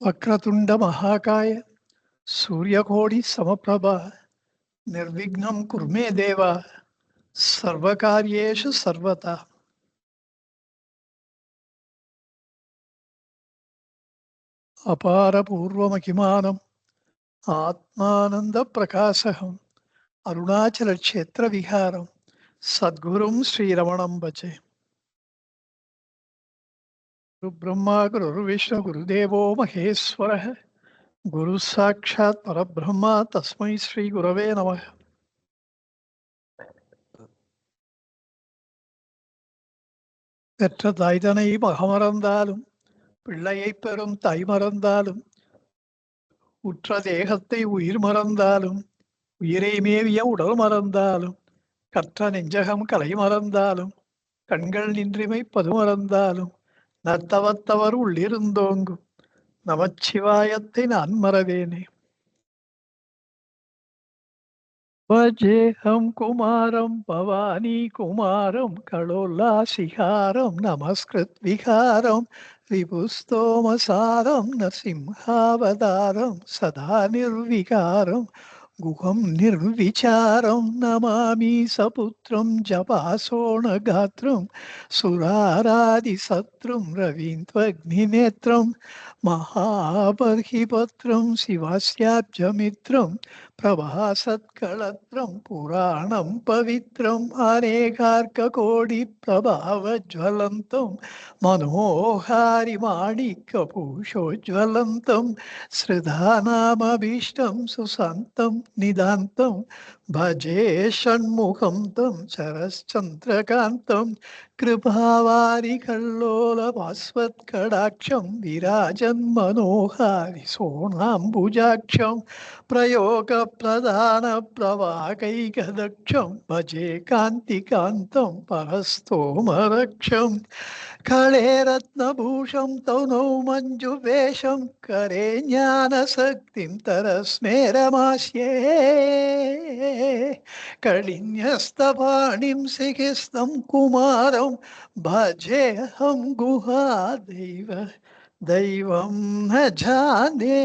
वक्रतुंड महाकाय सूर्यकोटि समप्रभा निर्विघ्नं कुरु मे देव सर्वकार्येषु सर्वदा अपारपूर्वमहिमानम् आत्मानन्दप्रकाशम् अरुणाचलक्षेत्रविहारं सद्गुरुं श्रीरमणं भजे। गुरुब्रह्मा गुरुर्विष्णु गुरुदेवो महेश्वरः गुरुः साक्षात् परब्रह्म तस्मै श्रीगुरवे नमः। பெற்ற தாய்தனை மகமறந்தாலும் பிள்ளையைப் பெறும் தாய் மறந்தாலும் உற்ற தேகத்தை உயிர் மறந்தாலும் உயிரை மேவிய உடல் மறந்தாலும் கற்ற நெஞ்சகம் கலை மறந்தாலும் கண்கள் நின்றிமைப்பது மறந்தாலும் நத்தவத்தவர் உள்ளிருந்தோங்கும் நமச்சிவாயத்தை நான் மறவேனே. भजेऽहं कुमारं भवानी कुमारं कलोल्लासिहारं नमस्कृतविहारं रिपुस्तोमसारं नरसिंहावतारं सदा निर्विकारं गुहं निर्विचारं नमामि सपुत्रं जपासोणगात्रं सुरारादिशत्रुं रवीन्द्रग्निनेत्रं महाबर्हिपत्रं शिवास्याब्जमित्रं प्रभासत्कळत्रं पुराणं पवित्रम् अनेकार्ककोटिप्रभावज्वलन्तं मनोहारिमाणिक्यपूषोज्वलन्तं श्रद्धानामभीष्टं सुशान्तं निदान्तं भजे षण्मुखं तं शरश्चन्द्रकान्तं कृपावारिकल्लोलभास्वत्कटाक्षं विराजन्मनोहारि सोणाम्बुजाक्षं प्रयोगप्रधानप्रवाहकैकदक्षं भजे कान्तिकान्तं परस्तोमरक्षं कलेरत्नभूषं तनौ मञ्जुवेषं करे ज्ञानशक्तिं तरस्मेरमास्ये कलिन्यस्तपाणिं शिखिस्तं कुमारं भजेऽहं गुहादैव दैवं न जाने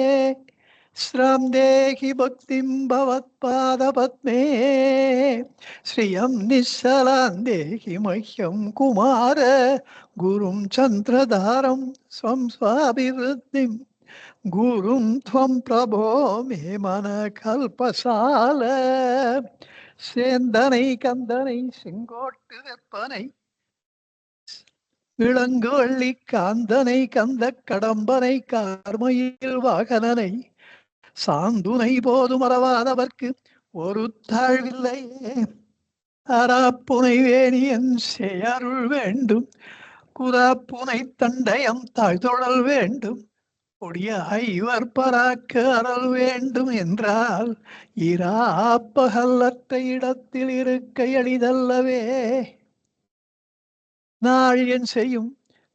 श्रां देहि भक्तिं भवत्पादपद्मे श्रियं निश्चलां देहि मह्यं कुमार गुरुं चन्द्रधारं स्वं स्वाभिवृद्धिं गुरुं त्वं प्रभो मे मनकल्पसाल சேந்தனை கந்தனை செங்கோட்டு வெப்பனை விளங்கு வள்ளி காந்தனை கந்த கடம்பனை கார்மையில் வாகனனை சாந்துனை போது மறவாதவர்க்கு ஒரு தாழ்வில்லையே அராப்புனை வேணியன் செய்யருள் வேண்டும் குராப்புனை தண்டயம் தாழ்தொழல் வேண்டும் கொடிய ஐவர் பராக்க அறல் வேண்டும் என்றால் இராப்பகல்லற்ற இடத்தில் இருக்க எளிதல்லவே. நாள் என் செய்யும்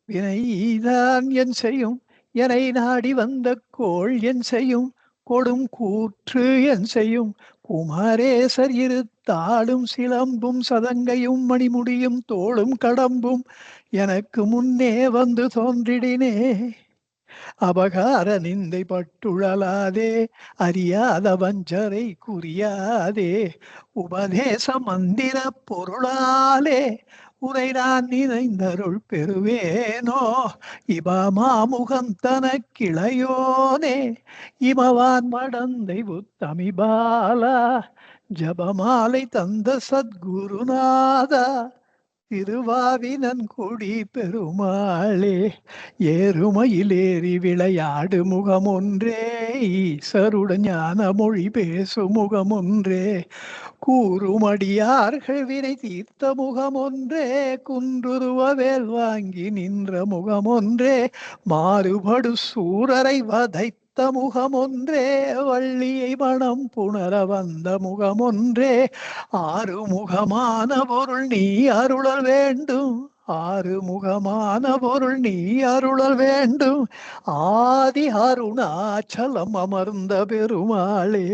வினைதான் என் செய்யும் என்னை நாடி வந்த கோள் என் செய்யும் கொடும் கூற்று என் செய்யும் குமாரேசர் இரு தாளும் சிலம்பும் சதங்கையும் மணிமுடியும் தோளும் கடம்பும் எனக்கு முன்னே வந்து தோன்றிடினே. அபகார நிந்தை பட்டுழலாதே அறியாத வஞ்சரை குறியாதே உபதேச மந்திர பொருளாலே உரை நான் நினைந்தருள் பெறுவேனோ இபமாமுகம் தனக்கிளையோனே இமவான் மடந்தை புத்தமிபாலா ஜபமாலை தந்த சத்குருநாதா திருவாவினன் குடி பெருமாளே ஏறுமையிலேறி விளையாடு முகமொன்றே ஈசருடன் ஞான மொழி பேசு முகமொன்றே கூறுமடியார்கள் வினை தீர்த்த முகமொன்றே குன்றுருவவேல் வாங்கி நின்ற முகமொன்றே மாறுபடு சூரரை வதைத்த முகமொன்றே வள்ளியை மனம் புணர வந்த முகமொன்றே ஆறுமுகமான பொருள் நீ அருளல் வேண்டும் ஆறுமுகமான பொருள் நீ அருளல் வேண்டும் ஆதி அருணாச்சலம் அமர்ந்த பெருமாளே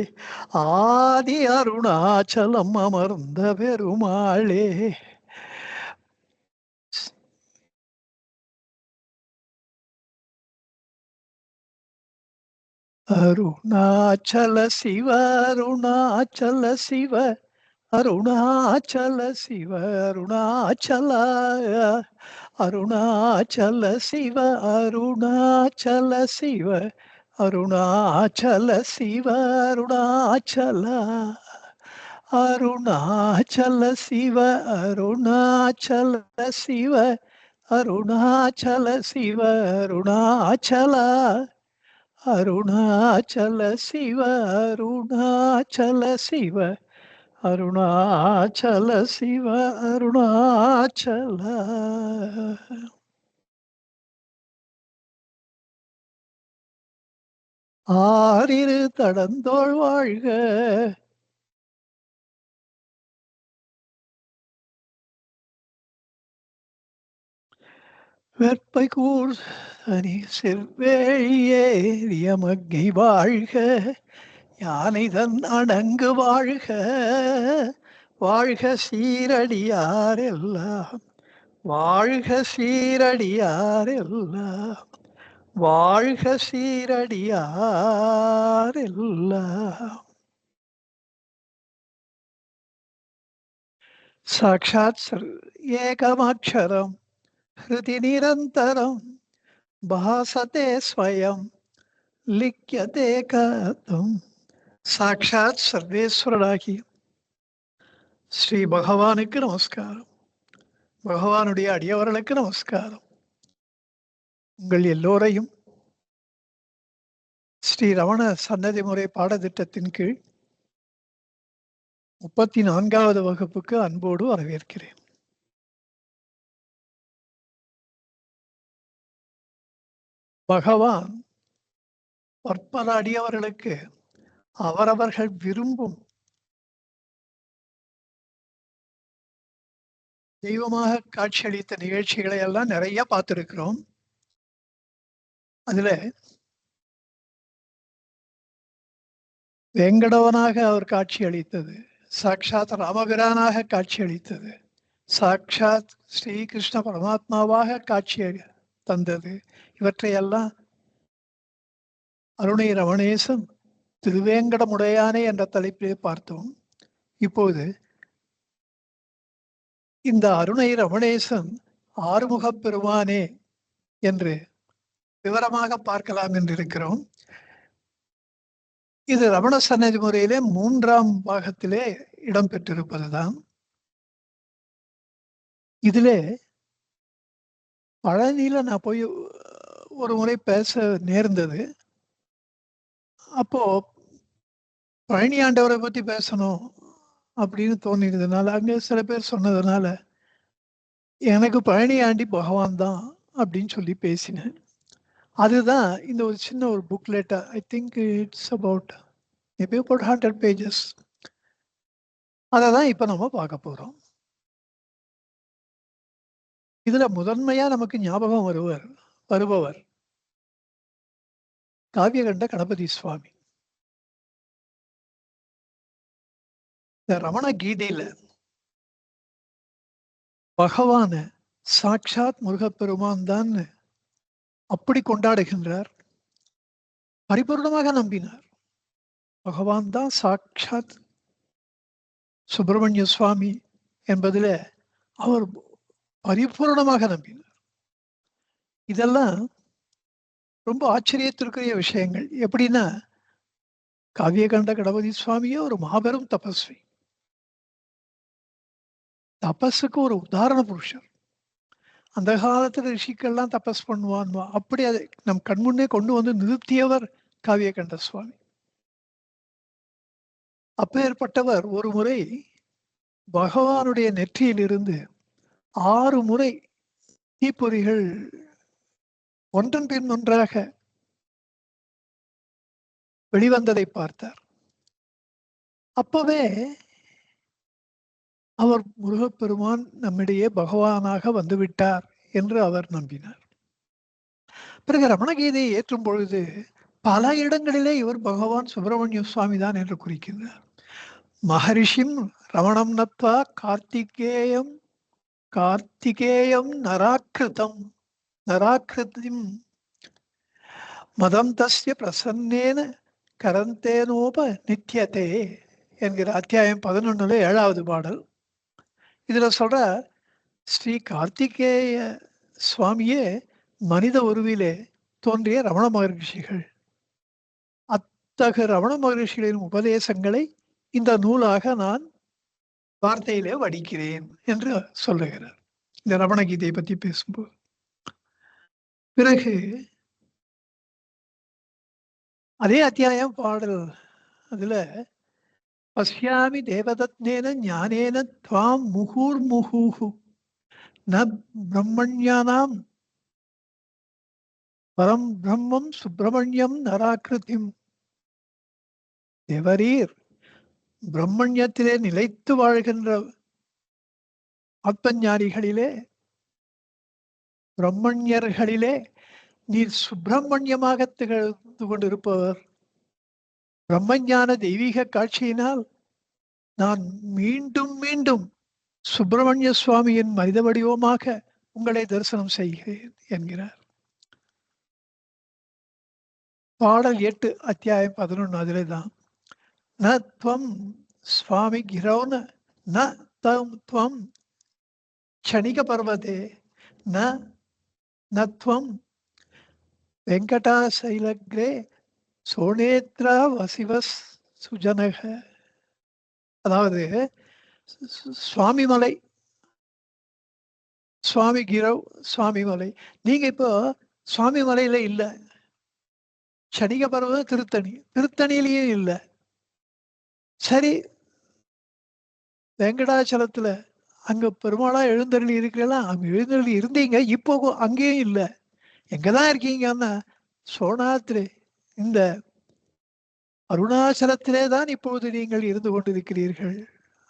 ஆதி அருணாச்சலம் அமர்ந்த பெருமாளே. அருணாச்சல சிவ அருணாச்சல சிவ அருணாச்சல சிவ அருணாச்சல அருணாச்சல சிவ அருணாச்சல சிவ அருணாச்சல சிவ அருணாச்சல அருணாச்சல சிவ அருணாச்சல சிவ அருணாச்சல சிவ அருணாச்சல அருணாச்சல சிவ அருணாச்சல சிவ அருணாச்சல சிவ அருணாச்சல. ஆறிரு தடந்தோள் வாழ்க, வெற்பை கூர் தனி செவ்வேழியே மங்கை வாழ்க, யானைதன் அடங்கு வாழ்க, வாழ்க சீரடியாரெல்லாம், வாழ்க சீரடியாரெல்லாம், வாழ்க சீரடியாரெல்லாம். சாட்சாத் ஏகமக்ஷரம் ஹிருதி நிரந்தரம் பாசதே ஸ்வயம் லிக்யதே கதம். சாட்சாத் சர்வேஸ்வரராகி ஸ்ரீ பகவானுக்கு நமஸ்காரம். பகவானுடைய அடியவர்களுக்கு நமஸ்காரம். உங்கள் எல்லோரையும் ஸ்ரீ ரமண சன்னதி முறை பாடத்திட்டத்தின் கீழ் 34வது வகுப்புக்கு அன்போடு வரவேற்கிறேன். பகவான் பற்பல அடியவர்களுக்கு அவரவர்கள் விரும்பும் தெய்வமாக காட்சியளித்த நிகழ்ச்சிகளை எல்லாம் நிறைய பார்த்திருக்கிறோம். அதுல வெங்கடவனாக அவர் காட்சி அளித்தது, சாட்சாத் ராமபிரானாக காட்சி அளித்தது, சாட்சாத் ஸ்ரீகிருஷ்ண பரமாத்மாவாக காட்சி தந்தது, இவற்றையெல்லாம் அருணை ரமணேசன் திருவேங்கடமுடையானே என்ற தலைப்பிலே பார்த்தோம். இப்போது இந்த அருணை ரமணேசன் ஆறுமுகப் பெருமானே என்று விவரமாக பார்க்கலாம் என்றிருக்கிறோம். இது ரமண சன்னதி முறையிலே 3ஆம் பாகத்திலே இடம்பெற்றிருப்பதுதான். இதிலே பழனியில நான் போய் ஒரு முறை பேச நேர்ந்தது. அப்போ பழனி ஆண்டவரை பத்தி பேசணும் அப்படின்னு தோணினதுனால, அங்க சில பேர் சொன்னதுனால எனக்கு பழனி ஆண்டி பகவான் தான் அப்படின்னு சொல்லி பேசினேன். அதுதான் இந்த ஒரு சின்ன ஒரு booklet. I think it's about maybe about 100 pages. அதை தான் இப்ப நம்ம பார்க்க போறோம். இதுல முதன்மையா நமக்கு ஞாபகம் வருபவர் காவியகண்ட கணபதி சுவாமி. இந்த ரமண கீதையில பகவான சாட்சாத் முருகப்பெருமான் தான் அப்படி கொண்டாடுகின்றார். பரிபூர்ணமாக நம்பினார். பகவான் தான் சாட்சாத் சுப்பிரமணிய சுவாமி என்பதில் அவர் பரிபூர்ணமாக நம்பினார். இதெல்லாம் ரொம்ப ஆச்சரியத்திற்குரிய விஷயங்கள். எப்படின்னா, காவியகண்ட கணபதி சுவாமியே ஒரு மாபெரும் தபஸ்வி, தபஸுக்கு ஒரு உதாரண புருஷர். அந்த காலத்துல ரிஷிக்கள்லாம் தபஸ் பண்ணுவான், அப்படி அதை நம் கண்முன்னே கொண்டு வந்து நிறுத்தியவர் காவியகண்ட சுவாமி. அப்பேற்பட்டவர் ஒரு முறை பகவானுடைய நெற்றியிலிருந்து 6 முறை தீப்பொறிகள் ஒன்றன் பின் ஒன்றாக வெளிவந்ததை பார்த்தார். அப்பவே அவர் முருகப்பெருமான் நம்மிடையே பகவானாக வந்துவிட்டார் என்று அவர் நம்பினார். பிறகு ரமணகீதையை ஏற்றும் பொழுது பல இடங்களிலே இவர் பகவான் சுப்பிரமணிய சுவாமி தான் என்று குறிக்கின்றார். மகரிஷிம் ரமணம் நத்வா கார்த்திகேயம் நராக்கிருதிம் மதம் தஸ்ய பிரசன்னேன கரந்தேனோப நித்தியதே என்கிற அத்தியாயம் 11 7வது பாடல். இதுல சொல்ற ஸ்ரீ கார்த்திகேய சுவாமியே மனித உருவிலே தோன்றிய ரமண மகரிஷிகள். அத்தகு ரமண மகரிஷிகளின் உபதேசங்களை இந்த நூலாக நான் வார்த்தையிலே வடிக்கிறேன் என்று சொல்லுகிறார் இந்த ரமண கீதையை பத்தி பேசும்போது. பிறகு அதே அத்தியாயம் பாடல் அதுல பஸ்யாமி தேவதத்னேன ஞானேன துவாம் முகூர்முகூஹு ந பிரம்மண்யானாம் பரம் பிரம்மம் சுப்பிரமணியம் நராக்கிருதிம். தேவரீர் பிரம்மண்யத்திலே நிலைத்து வாழ்கின்ற ஆத்மஞானிகளிலே பிரம்மண்யர்களிலே நீர் சுப்பிரமணியமாக திகழ்ந்து கொண்டிருப்பவர். பிரம்மஞான தெய்வீக காட்சியினால் நான் மீண்டும் மீண்டும் சுப்பிரமணிய சுவாமியின் மனித வடிவமாக உங்களை தரிசனம் செய்கிறேன் என்கிறார். பாடல் 8 அத்தியாயம் 11 அதிலே தான் ந துவம் சுவாமி கிரௌன ந தம் துவம் க்ஷணிக பர்வதே ந துவம் வெங்கடாசைலக்ரே சோனேத்ரா வசிவஸ் சுஜனக. அதாவது சுவாமிமலை, சுவாமி கிரவ், சுவாமிமலை. நீங்க இப்போ சுவாமிமலையில இல்ல. க்ஷணிக பர்வதம் திருத்தணியிலையும் இல்லை. சரி, வெங்கடாச்சலத்துல அங்க பெருமாளா எழுந்தருளி இருக்கலாம். அங்க எழுந்தருளி இருந்தீங்க, இப்போ அங்கேயும் இல்லை. எங்கதான் இருக்கீங்கன்னா சோனாத்திரே, இந்த அருணாச்சலத்திலே தான் இப்பொழுது நீங்கள் இருந்து கொண்டிருக்கிறீர்கள்.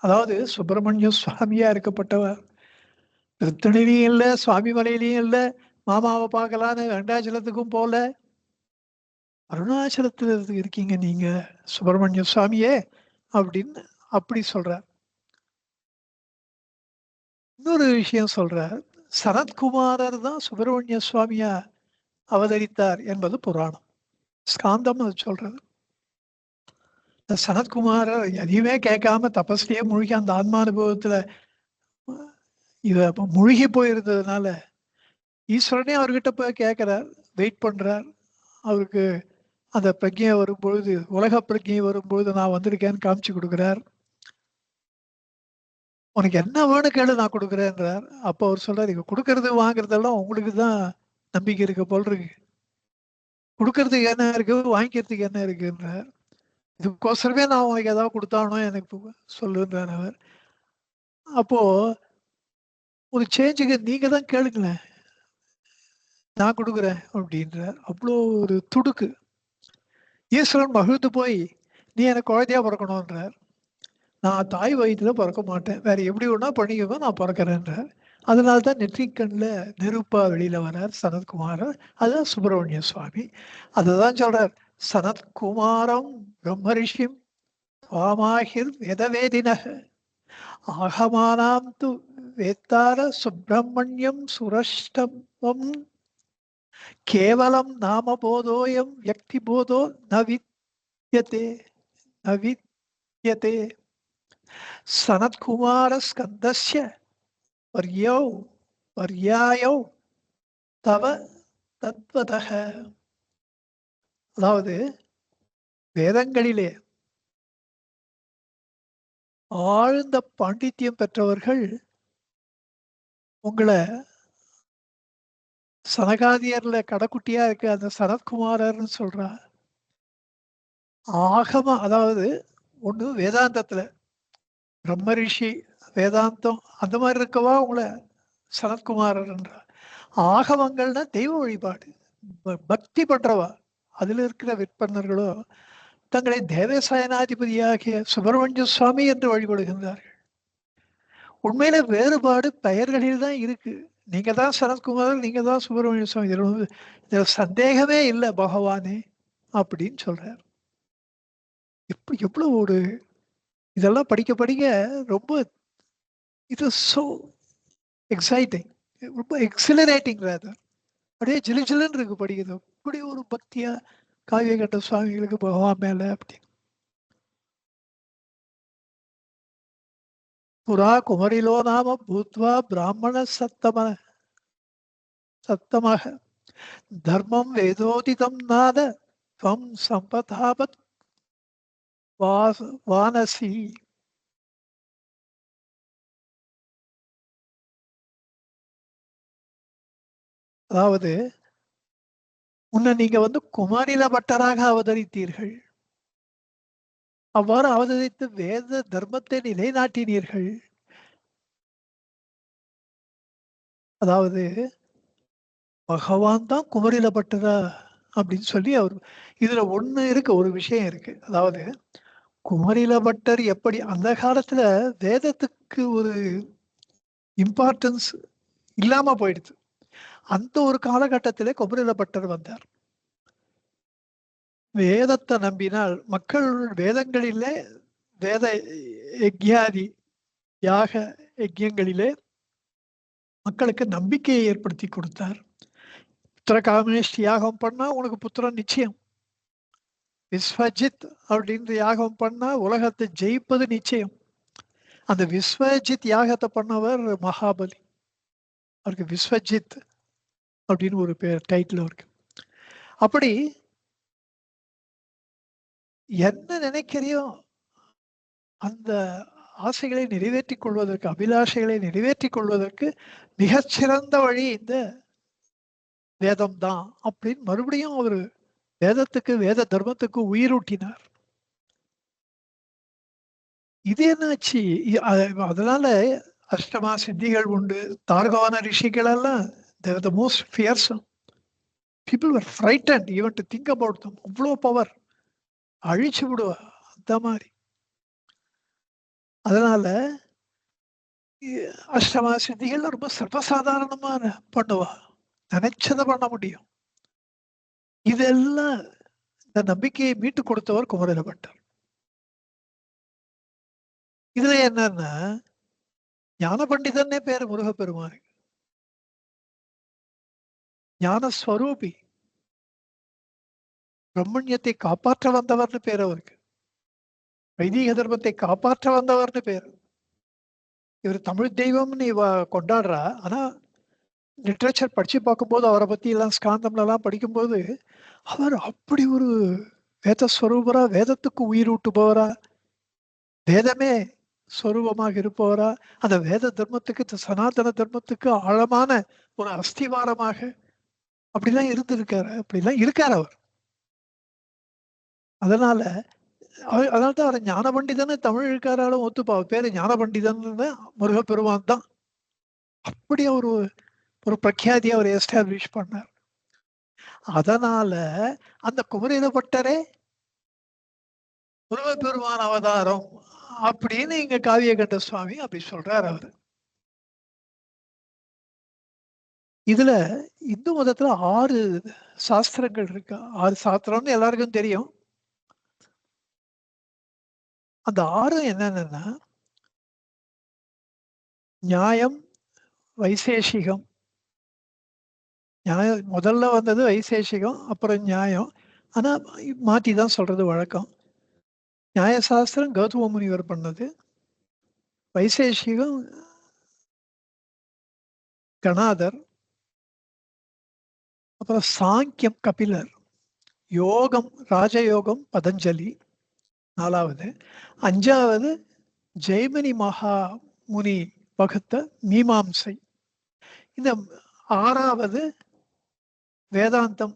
அதாவது சுப்பிரமணிய சுவாமியா இருக்கப்பட்டவர் திருத்தணிலையும் இல்லை, சுவாமி மலையிலையும் இல்லை. மாமாவை பார்க்கலான்னு வெங்கடாச்சலத்துக்கும் போல, அருணாச்சலத்துல இருக்கீங்க நீங்க சுப்பிரமணிய சுவாமியே அப்படின்னு அப்படி சொல்றார். இன்னொரு விஷயம் சொல்றார், சனத்குமாரர் தான் சுப்பிரமணிய சுவாமியா அவதரித்தார் என்பது புராணம், ஸ்காந்தம் அது சொல்றது. சனத்குமாரர் எதையுமே கேட்காம தபஸ்லயே மூழ்கி அந்த ஆத்மானுபவத்துல இவ மூழ்கி போயிருந்ததுனால ஈஸ்வரனே அவர்கிட்ட போய் கேட்கிறார், வெயிட் பண்றார். அவருக்கு அந்த பிரஜையை வரும்பொழுது, உலக பிரஜையை வரும்பொழுது நான் வந்திருக்கேன்னு காமிச்சு கொடுக்குறார். உனக்கு என்ன வேணும் கேளு, நான் கொடுக்குறேன்றார். அப்போ அவர் சொல்றாரு, இங்க கொடுக்கறது வாங்குறதெல்லாம் உங்களுக்கு தான் நம்பிக்கை இருக்கு போல் இருக்கு, கொடுக்கறதுக்கு என்ன இருக்கு, வாங்கிக்கிறதுக்கு என்ன இருக்குன்றார். இதுக்கோசரமே நான் உனக்கு ஏதாவது கொடுத்தானோ எனக்கு சொல்லுன்றார் அவர். அப்போ ஒரு சேஞ்சுக்கு நீங்க தான் கேளுங்களேன், நான் கொடுக்குறேன் அப்படின்றார். அவ்வளோ ஒரு துடுக்கு. ஈஸ்வரன் மகிழ்ந்து போய் நீ எனக்கு குழந்தையா பிறக்கணும்ன்றார். நான் தாய் வயிற்றுல பிறக்க மாட்டேன், வேற எப்படி ஒன்றா பண்ணிக்கோ, நான் பிறக்கிறேன்றார். அதனால தான் நெற்றிக்கண்ணில் நெருப்பா வெளியில வர்றார் சனத்குமாரர். அதுதான் சுப்பிரமணிய சுவாமி. அதுதான் சொல்றார், சனத்குமாரம் பிரம்மரிஷிம் வாமாஹிர் வேதவேதினக ஆகமானாம் து வேத்தார சுப்பிரமணியம் சுரஷ்டமம் கேவலம் நாம போதோயம் வியக்தி போதோ நவித்யதே நவித்யதே சனத்குமார ஸ்கந்தஸ்ய வர்யோ வர்யாயோ தவ தத்வதக. அதாவது வேதங்களிலே ஆழ்ந்த பாண்டித்யம் பெற்றவர்கள் உங்களை சனகாதியர்ல கடைக்குட்டியா இருக்க அந்த சனத்குமாரர்னு சொல்றா. ஆகம, அதாவது ஒண்ணு வேதாந்தத்துல பிரம்மரிஷி வேதாந்தம் அந்த மாதிரி இருக்கவா உங்களை சனத்குமாரர்ன்றா. ஆகமங்கள்னா தெய்வ வழிபாடு, பக்தி பண்றவா. அதுல இருக்கிற விற்பனர்களோ தங்களை தேவசாயனாதிபதியாகிய சுப்பிரமணிய சுவாமி என்று வழிபடுகின்றார்கள். உண்மையில வேறுபாடு பெயர்களில் தான் இருக்கு. நீங்க தான் சனத்குமார், நீங்க தான் சுப்பிரமணிய சுவாமி, இதுல சந்தேகமே இல்லை பகவானே அப்படின்னு சொல்றார். எவ்வளவு ஒரு இதெல்லாம் படிக்க படிக்க ரொம்ப இது சோ எக்ஸைட்டிங், ரொம்ப எக்ஸிலரேட்டிங். அப்படியே ஜிலு ஜிலுன்னு இருக்கு படிக்கிறது. அப்படி ஒரு பக்தியா காவிய கட்ட சுவாமிகளுக்கு பகவான் மேல அப்படி. புறா குமரிலோ நாம பூத்வா பிராமண சத்தமாக தர்மம் வேதோதிதம் நாத துவம் சம்பதாபத் வானசி. அதாவது உன்னை நீங்க குமாரில பட்டராக அவதரித்தீர்கள். அவ்வாறு அவதரித்து வேத தர்மத்தை நிலைநாட்டினீர்கள். அதாவது பகவான் தான் குமரில பட்டரா அப்படின்னு சொல்லி அவர் இதுல ஒண்ணு இருக்கு, ஒரு விஷயம் இருக்கு. அதாவது குமரில பட்டர் எப்படி அந்த காலத்துல வேதத்துக்கு ஒரு இம்பார்ட்டன்ஸ் இல்லாம போயிடுது. அந்த ஒரு காலகட்டத்திலே குமரில பட்டர் வந்தார். வேதத்தை நம்பினால் மக்கள் வேதங்களிலே வேத யக்ஞாதி யாக யஜ்யங்களிலே மக்களுக்கு நம்பிக்கையை ஏற்படுத்தி கொடுத்தார். புத்திர காமேஷ்டி யாகம் பண்ணா உனக்கு புத்திரன் நிச்சயம். விஸ்வஜித் அப்படின்ற யாகம் பண்ணா உலகத்தை ஜெயிப்பது நிச்சயம். அந்த விஸ்வஜித் யாகத்தை பண்ணவர் மகாபலி. அவருக்கு விஸ்வஜித் அப்படின்னு ஒரு பேர் டைட்டில் இருக்கு. அப்படி என்ன நினைக்கிறியோ அந்த ஆசைகளை நிறைவேற்றிக் கொள்வதற்கு, அபிலாஷைகளை நிறைவேற்றிக் கொள்வதற்கு மிகச்சிறந்த வழி இந்த வேதம் தான் அப்படின்னு மறுபடியும் அவரு வேதத்துக்கு வேத தர்மத்துக்கு உயிரூட்டினார். இது என்னாச்சு? அதனால அஷ்டமா சித்திகள் உண்டு. தார்கவான ரிஷிகள் எல்லாம் the most fearsome. People were frightened even to think about them. அவ்வளோ பவர் அழிச்சு விடுவா அந்த மாதிரி. அதனால அஷ்டமா சித்திகள் ரொம்ப சர்வசாதாரணமான பண்ணுவா, நினைச்சதை பண்ண முடியும். இதெல்லாம் இந்த நம்பிக்கையை மீட்டு கொடுத்தவர் குமரில பட்டர். இதுல என்னன்னா ஞான பண்டிதன்னே பேரு முருகப்பெருமான். ஞானஸ்வரூபி, பிரம்மண்யத்தை காப்பாற்ற வந்தவர்னு பேர் அவருக்கு. வைதீக தர்மத்தை காப்பாற்ற வந்தவர்னு பேர். இவர் தமிழ் தெய்வம்னு இவ கொண்டாடுறா. ஆனா லிட்ரேச்சர் படிச்சு பார்க்கும்போது அவரை பத்தி எல்லாம் ஸ்காந்தம்ல எல்லாம் படிக்கும்போது அவர் அப்படி ஒரு வேதஸ்வரூபரா, வேதத்துக்கு உயிரூட்டுபவரா, வேதமே ஸ்வரூபமாக இருப்பவரா, அந்த வேத தர்மத்துக்கு சனாதன தர்மத்துக்கு ஆழமான ஒரு அஸ்திவாரமாக அப்படிலாம் இருந்திருக்காரு. அப்படிலாம் இருக்காரு அவர். அதனால அதனால்தான் அவரை ஞான பண்டிதன்னு தமிழ் இருக்காராலும் ஒத்துப்பா. பேரு ஞான பண்டிதன் முருகப்பெருமான் தான். அப்படி ஒரு ஒரு பிரக்யாதியை அவர் எஸ்டாப்ளிஷ் பண்ணார். அதனால அந்த குமரில பட்டரே முருகப்பெருமான் அவதாரம் அப்படின்னு இங்க காவியகண்ட சுவாமி அப்படி சொல்றாரு அவரு. இதுல இந்து மதத்துல 6 சாஸ்திரங்கள் இருக்கு. 6 சாஸ்திரம்னு எல்லாருக்கும் தெரியும். அந்த 6 என்னன்னா நியாயம், வைசேஷிகம். நியாயம் முதல்ல வந்தது வைசேஷிகம், அப்புறம் நியாயம். ஆனா மாத்தி தான் சொல்றது வழக்கம். நியாயசாஸ்திரம் கௌதம முனிவர் பண்ணது. வைசேஷிகம் கணாதர். அப்புறம் சாங்கியம் கபிலர். யோகம் ராஜயோகம் பதஞ்சலி 4வது. 5வது ஜெய்மினி மகா முனி வகுத்த மீமாம்சை. இந்த 6வது வேதாந்தம்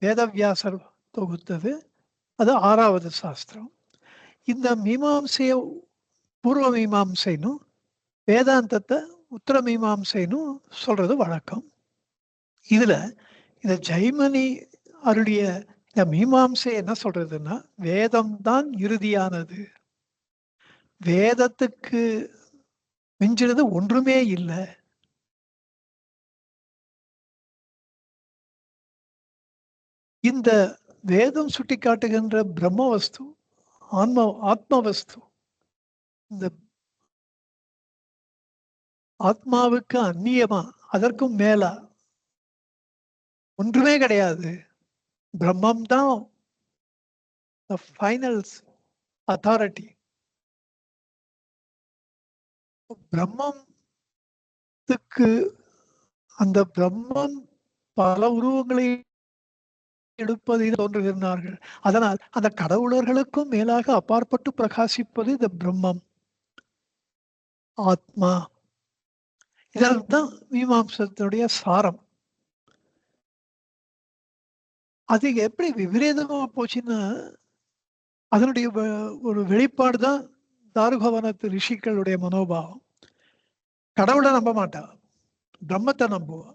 வேதவியாசர் தொகுத்தது. அது 6வது சாஸ்திரம். இந்த மீமாம்சைய பூர்வ மீமாம்சைனும் வேதாந்தத்தை உத்தர மீமாம்சைனும் சொல்றது வழக்கம். இதுல இந்த ஜெய்மனி அருடைய இந்த மீமாம்சை என்ன சொல்றதுன்னா வேதம் தான் இறுதியானது, வேதத்துக்கு மிஞ்சினது ஒன்றுமே இல்லை. இந்த வேதம் சுட்டி காட்டுகின்ற பிரம்மவஸ்து, ஆத்மவஸ்து, இந்த ஆத்மாவுக்கு அந்நியமா அதற்கும் மேலா ஒன்றுமே கிடையாது. பிரம்மம் தான் ஃபைனல் அத்தாரிட்டி. பிரம்மத்துக்கு அந்த பிரம்மம் பல உருவங்களை எடுப்பதில் தோன்றுகிறார்கள். அதனால் அந்த கடவுளர்களுக்கும் மேலாக அப்பாற்பட்டு பிரகாசிப்பது இந்த பிரம்மம், ஆத்மா. இதெல்லாம் மீமாம்சத்தினுடைய சாரம். அது எப்படி விபரீதமா போச்சுன்னா, அதனுடைய ஒரு வெளிப்பாடு தான் தாருகவனத்து ரிஷிகளுடைய மனோபாவம். கடவுளை நம்ப மாட்டா, பிரம்மத்தை நம்புவா.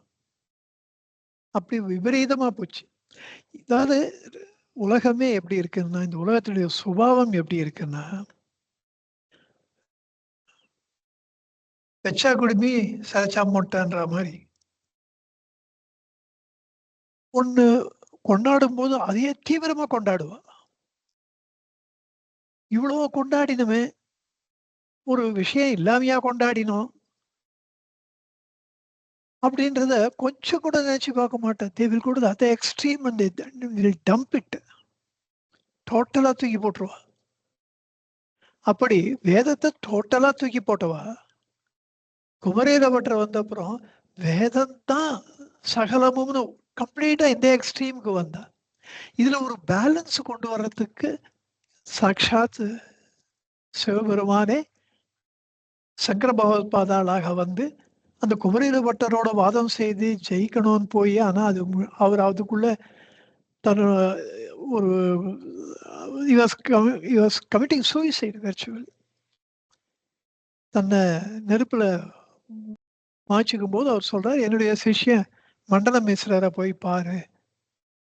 அப்படி விபரீதமா போச்சு. அதாவது உலகமே எப்படி இருக்குன்னா, இந்த உலகத்துடைய சுபாவம் எப்படி இருக்குன்னா, வெச்சா குடுமி சிலைச்சா மொட்டைன்ற மாதிரி ஒண்ணு கொண்டாடும் போது அதையே தீவிரமா கொண்டாடுவா. இவ்வளவு கொண்டாடினமே ஒரு விஷயம் இல்லாமையா கொண்டாடினோம் அப்படின்றத கொஞ்சம் கூட நினைச்சு பார்க்க மாட்டேன். They will go to the other extreme and will dump it. டோட்டலா தூக்கி போட்டுருவா. அப்படி வேதத்தை டோட்டலா தூக்கி போட்டவா குமரேல பட்டர் வந்த அப்புறம் வேதம் தான் சகலமும்னு கம்ப்ளீட்டா இந்த எக்ஸ்ட்ரீமுக்கு வந்தா. இதுல ஒரு பேலன்ஸ் கொண்டு வர்றதுக்கு சாட்சாத் சிவபெருமானே சங்கர பகவத்பாதாளாக வந்து அந்த குமரேல பட்டரோட வாதம் செய்து ஜெயிக்கணும்னு போய், ஆனா அது அவர் அதுக்குள்ள தன்னோட ஒரு கமிட்டிங் சூசைட் வெர்ச்சுவல். தன்னை நெருப்புல மாய்ச்சிக்கும் போது அவர் சொல்றாரு, என்னுடைய சிஷ்யன் மண்டல மிஸ்ரரை போய் பாரு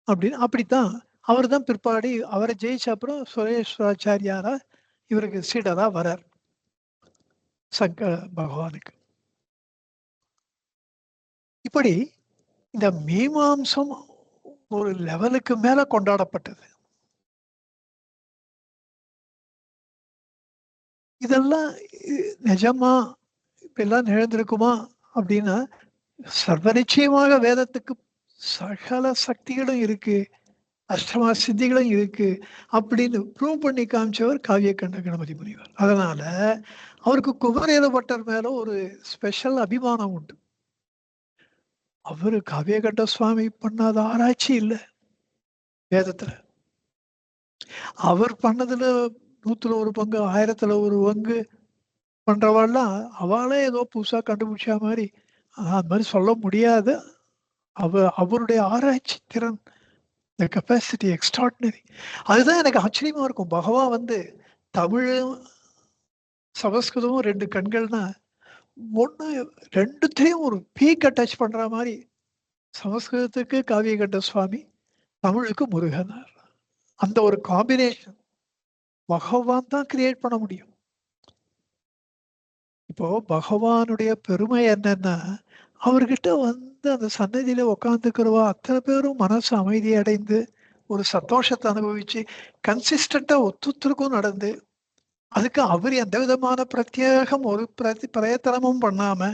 அப்படின்னு. அப்படித்தான் அவர் தான் பிற்பாடு அவரை ஜெயிச்ச அப்புறம் சுரேஸ்வராச்சாரியாரா இவருக்கு சீடரா வரார் சங்கர பகவானுக்கு. இப்படி இந்த மீமாம்சம் ஒரு லெவலுக்கு மேல கொண்டாடப்பட்டது. இதெல்லாம் நிஜமா இப்படிலாம் நிகழ்ந்திருக்குமா அப்படின்னா, சர்வ நிச்சயமாக வேதத்துக்கு சகல சக்திகளும் இருக்கு, அஷ்டமா சித்திகளும் இருக்கு அப்படின்னு ப்ரூவ் பண்ணி காமிச்சவர் காவியகண்ட கணபதி முனிவர். அதனால அவருக்கு குமரேல பட்டர் மேல ஒரு ஸ்பெஷல் அபிமானம் உண்டு. அவரு காவியகண்ட சுவாமி பண்ணாத ஆராய்ச்சி இல்லை வேதத்துல. அவர் பண்ணதுல 100ல 1 பங்கு, 1000த்துல 1 பங்கு பண்றவாள்லாம் அவளே ஏதோ புதுசா கண்டுபிடிச்ச மாதிரி அது மாதிரி சொல்ல முடியாது. அவருடைய ஆராய்ச்சி திறன், the capacity extraordinary. அதுதான் எனக்கு ஆச்சரியமா இருக்கும். பகவான் வந்து தமிழும் சமஸ்கிருதமும் 2 கண்கள்னா, ஒண்ணு 2த்தையும் ஒரு பீக்க டச் பண்ற மாரி சமஸ்கிருதத்துக்கு காவியகண்ட சுவாமி, தமிழுக்கு முருகனார். அந்த ஒரு காம்பினேஷன் பகவான் தான் கிரியேட் பண்ண முடியும். இப்போ பகவானுடைய பெருமை என்னன்னா, அவர்கிட்ட வந்து அந்த சன்னதியில உட்காந்துக்கிறவா அத்தனை பேரும் மனசு அமைதி அடைந்து ஒரு சந்தோஷத்தை அனுபவிச்சு கன்சிஸ்டண்டா ஒத்துத்தருக்கும் நடந்து, அதுக்கு அவர் எந்த விதமான பிரத்யேகம் ஒரு பிரயத்தனமும் பண்ணாம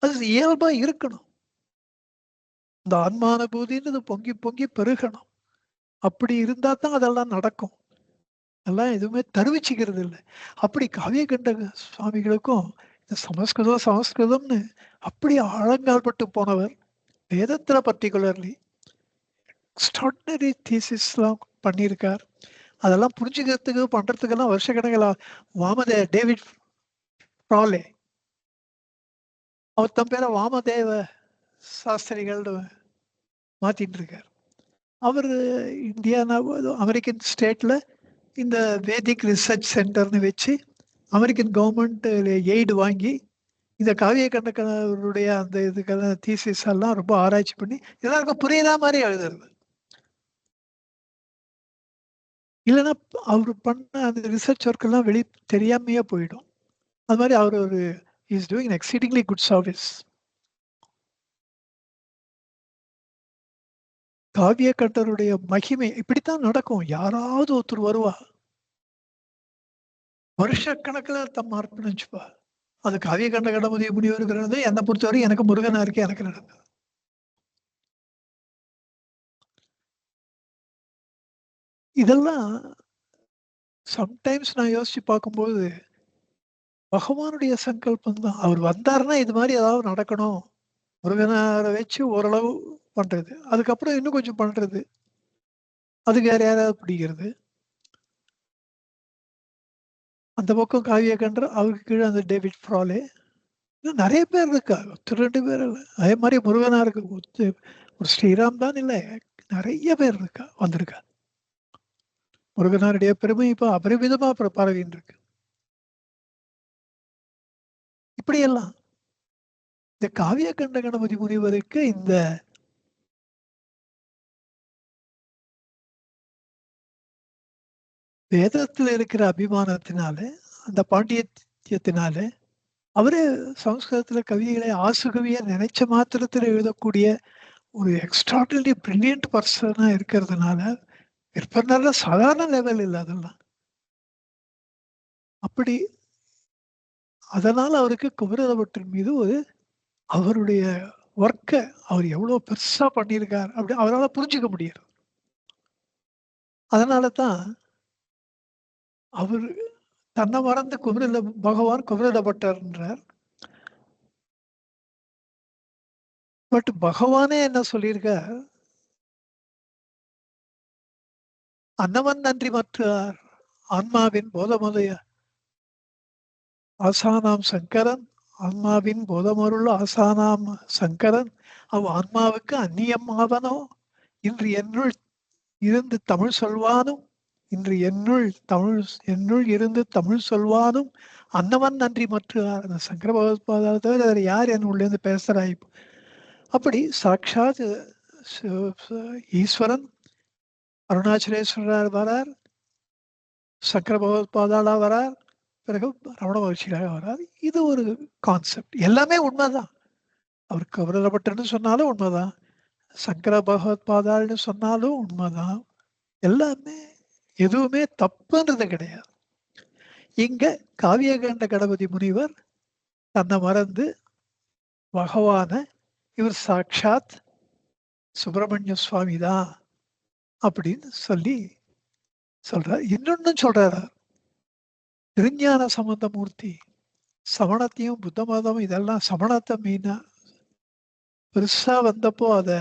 அது இயல்பா இருக்கணும். இந்த ஆன்மானுபூதின்றது பொங்கி பொங்கி பெருகணும். அப்படி இருந்தா தான் அதெல்லாம் நடக்கும். அதெல்லாம் எதுவுமே தருவிச்சுக்கிறது இல்லை. அப்படி காவியகண்ட சுவாமிகளுக்கும் இந்த சமஸ்கிருதம் சமஸ்கிருதம்னு அப்படி ஆழங்கால்பட்டு போனவர். வேதத்துல பர்டிகுலர்லி எக்ஸ்ட்ராடினரி தீசிஸ்லாம் பண்ணியிருக்கார். அதெல்லாம் புரிஞ்சுக்கிறதுக்கு பண்றதுக்கெல்லாம் வருஷக்கணக்கில் டேவிட் ஃப்ராலே, அவர் தன் பேரை வாமதேவ சாஸ்திரிகள் மாத்திட்டு இருக்கார். அவர் இந்தியானா அமெரிக்கன் ஸ்டேட்ல இந்த வேதிக் ரிசர்ச் சென்டர்னு வச்சு அமெரிக்கன் கவர்மெண்ட் எய்டு வாங்கி இந்த காவிய கண்டகருடைய அந்த இதுக்கெல்லாம் தீசிஸ் எல்லாம் ரொம்ப ஆராய்ச்சி பண்ணி எல்லாருக்கும் புரியுதா மாதிரி எழுதுறது. இல்லைன்னா அவர் பண்ண அந்த ரிசர்ச் ஒர்க் எல்லாம் தெரியாமையே போயிடும். அது மாதிரி அவர் ஒரு is doing exceedingly good service. காவிய கண்டருடைய மகிமை இப்படித்தான் நடக்கும். யாராவது ஒருத்தர் வருவா, வருஷக்கணக்கில் தம் அர்ப்பணிச்சுப்பா. அது காவிய கண்ட கணபதி முனிவருங்கிறது என்னை பொறுத்தவரை எனக்கு முருகனா இருக்கே எனக்கு நடந்தது. இதெல்லாம் சம்டைம்ஸ் நான் யோசிச்சு பார்க்கும்போது, பகவானுடைய சங்கல்பம் தான். அவர் வந்தாருன்னா, இது மாரி ஏதாவது நடக்கணும். முருகனார வச்சு ஓரளவு பண்றது. அதுக்கப்புறம் இன்னும் கொஞ்சம் பண்றது. அதுக்கு வேற யாராவது பிடிக்கிறது. அந்த பக்கம் காவிய கண்டர், அவருக்கு கீழ அந்த டேவிட் ஃப்ராலே. இன்னும் நெறைய பேர் இருக்கா. ஒருத்தர் 2 பேர் இல்ல. அதே மாரி முருகனாருக்கு ஒரு ஸ்ரீராம் தான் இல்ல. நெறைய பேர் வந்திருக்கா. முருகனாருடைய பெருமை இப்ப அபரிமிதமா பரவின்னு இருக்கு. இப்படியெல்லாம் இந்த காவிய கண்ட கணபதி முனிவருக்கு இந்த வேதத்துல இருக்கிற அபிமானத்தினால, அந்த பாண்டித்யத்தினால, அவரு சமஸ்கிருதத்துல கவிதைகளை ஆசுகவியா நினைச்ச மாத்திரத்துல எழுதக்கூடிய ஒரு எக்ஸ்ட்ராடினரி பிரில்லியன்ட் பர்சனா இருக்கிறதுனால, விற்பனர்ல சாதாரண லெவல் இல்ல அதெல்லாம். அப்படி அதனால அவருக்கு குமரகுருபரர் மீது ஒரு அவருடைய ஒர்க்க அவர் எவ்வளோ பெருசா பண்ணியிருக்கார் அப்படி அவரால புரிஞ்சுக்க முடியாது. அதனால தான் அவரு தன்னை மறந்து பகவான் குமரகுருபரர்ன்றார். பட் பகவானே என்ன சொல்லியிருக்கார், "அன்னவன் நன்றி மற்றார் ஆன்மாவின் போதமுடைய ஆசானாம் சங்கரன், ஆன்மாவின் போதமருள் ஆசானாம் சங்கரன், ஆன்மாவுக்கு அந்நியம் ஆவனோ, இன்று என்னுள் இருந்து தமிழ் சொல்வானும், இன்று என்னுள் இருந்து தமிழ் சொல்வானும், அன்னவன் நன்றி மற்றார்." அந்த சங்கர பகவத்பாதாவை தவிர வேற யார் என் உள்ளேருந்து பேசுறா இப்போ? அப்படி சாட்சாத் ஈஸ்வரன் அருணாச்சலேஸ்வரர் வரார், சங்கர பகவத்பாதாளா வரார், பிறகு ரமண மகர்ஷியாக வரார். இது ஒரு கான்செப்ட். எல்லாமே உண்மைதான். அவர் கவரப்பட்டன்னு சொன்னாலும் உண்மைதான். சங்கர பகவத்பாதாள்னு சொன்னாலும் உண்மைதான். எல்லாமே எதுவுமே தப்புன்றது கிடையாது. இங்க காவியகண்ட கணபதி முனிவர் தன்னை மறந்து பகவான இவர் சாட்சாத் சுப்பிரமணிய சுவாமி தான் அப்படின்னு சொல்லி சொல்றார். இன்னொன்னு சொல்றாரு, திருஞான சம்பந்தமூர்த்தி சமணத்தையும் புத்த மதம் இதெல்லாம் சமணத்தை மீனா பெருசா வந்தப்போ அத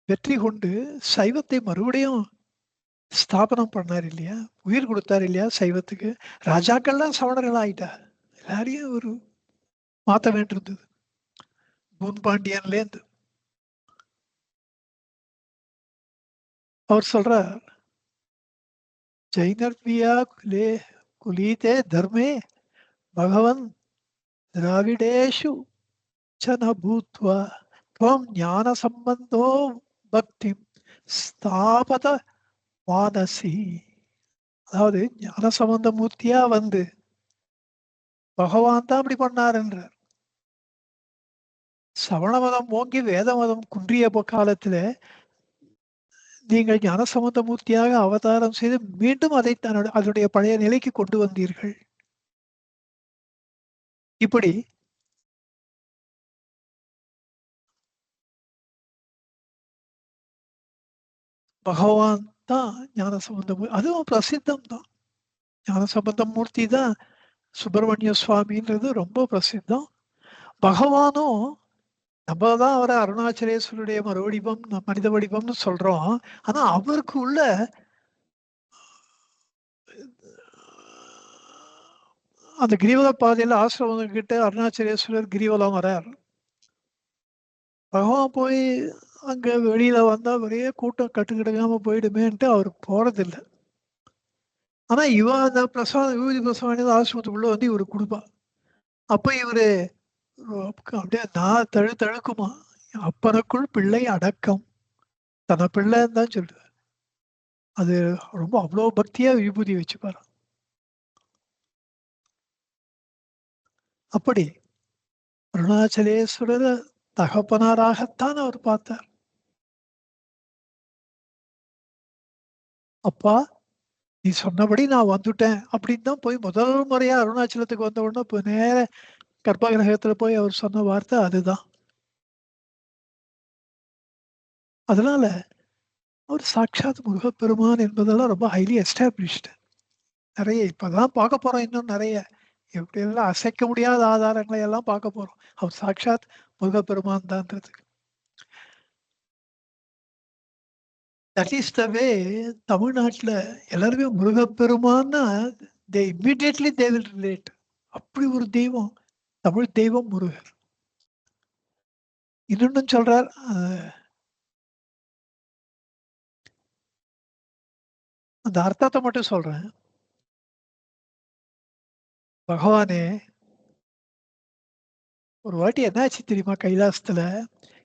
வெற்றி கொண்டு சைவத்தை மறுபடியும் ஸ்தாபனம் பண்ணார் இல்லையா, உயிர் கொடுத்தார் இல்லையா சைவத்துக்கு. ராஜாக்கள்லாம் சமணர்கள் ஆயிட்டா, எல்லாரையும் ஒரு மாத்த வேண்டியிருந்தது. பூன் பாண்டியன்லேருந்து அவர் சொல்றார், ஜைனர்வியா குலீதே தர்மே பகவன் திராவிடேஷு சன பூத்வா துவம் ஞான சம்பந்தோ பக்தி ஸ்தாபத வானசி. அதாவது ஞான சம்பந்த மூர்த்தியா வந்து பகவான் தான் அப்படி பண்ணாருன்றார். சமண மதம் ஓங்கி வேத மதம் குன்றிய காலத்துல நீங்கள் ஞானசம்பந்த மூர்த்தியாக அவதாரம் செய்து மீண்டும் அதை அதனுடைய பழைய நிலைக்கு கொண்டு வந்தீர்கள். இப்படி பகவான் தான் ஞானசம்பந்த அதுவும் பிரசித்தம் தான். ஞானசம்பந்த மூர்த்தி தான் சுப்பிரமணிய சுவாமின்றது ரொம்ப பிரசித்தம். பகவானும் நம்ம தான் அவரை அருணாச்சலேஸ்வருடைய மறுவடிவம் மனித வடிவம்னு சொல்றோம். ஆனா அவருக்கு உள்ள அந்த கிரிவல பாதையில ஆசிரமம் கிட்ட அருணாச்சலேஸ்வரர் கிரிவலம் வரார். பகவான் போய் அங்க வெளியில வந்தா ஒரே கூட்டம் கட்டுக்கிடங்காம போயிடுமேன்ட்டு அவர் போறதில்ல. ஆனா இவ அந்த பிரசாதம் விபூதி பிரசாதம் ஆசிரமத்துக்குள்ள வந்து இவரு குடுப்பா. அப்ப இவரு அப்படியே நான் தழுக்குமா, அப்பனுக்குள் பிள்ளை அடக்கம். தன்னை பிள்ளைன்னு தான் சொல்லுவார். அது ரொம்ப அவ்வளோ பக்தியா விபூதி வச்சுப்பாரு. அப்படி அருணாச்சலேஸ்வரர் தகப்பனாராகத்தான் அவர் பார்த்தார். அப்பா நீ சொன்னபடி நான் வந்துட்டேன் அப்படின்னு தான் போய் முதல் முறையா அருணாச்சலத்துக்கு வந்த உடனே இப்போ நேர கர்ப்பகிரகத்துல போய் அவர் சொன்ன வார்த்தை அதுதான். அதனால அவர் சாட்சாத் முருகப்பெருமான் என்பதெல்லாம் ரொம்ப ஹைலி எஸ்டாப்ளிஷ்டு. நிறைய இப்பதான் பார்க்க போறோம். இன்னும் நிறைய எப்படியெல்லாம் அசைக்க முடியாத ஆதாரங்களை எல்லாம் பார்க்க போறோம். அவர் சாட்சாத் முருகப்பெருமான் தான்றதுக்கு. தட் இஸ் த வே. தமிழ்நாட்டில் எல்லாருமே முருகப்பெருமான்னா தே இம்மிடியட்லி தே வில் ரிலேட். அப்படி ஒரு தெய்வம், தமிழ் தெய்வம் முருகர். இன்னொன்னு சொல்றார், அந்த அர்த்தத்தை மட்டும் சொல்றேன். பகவானே, ஒரு வாட்டி என்னாச்சு தெரியுமா? கைலாசத்துல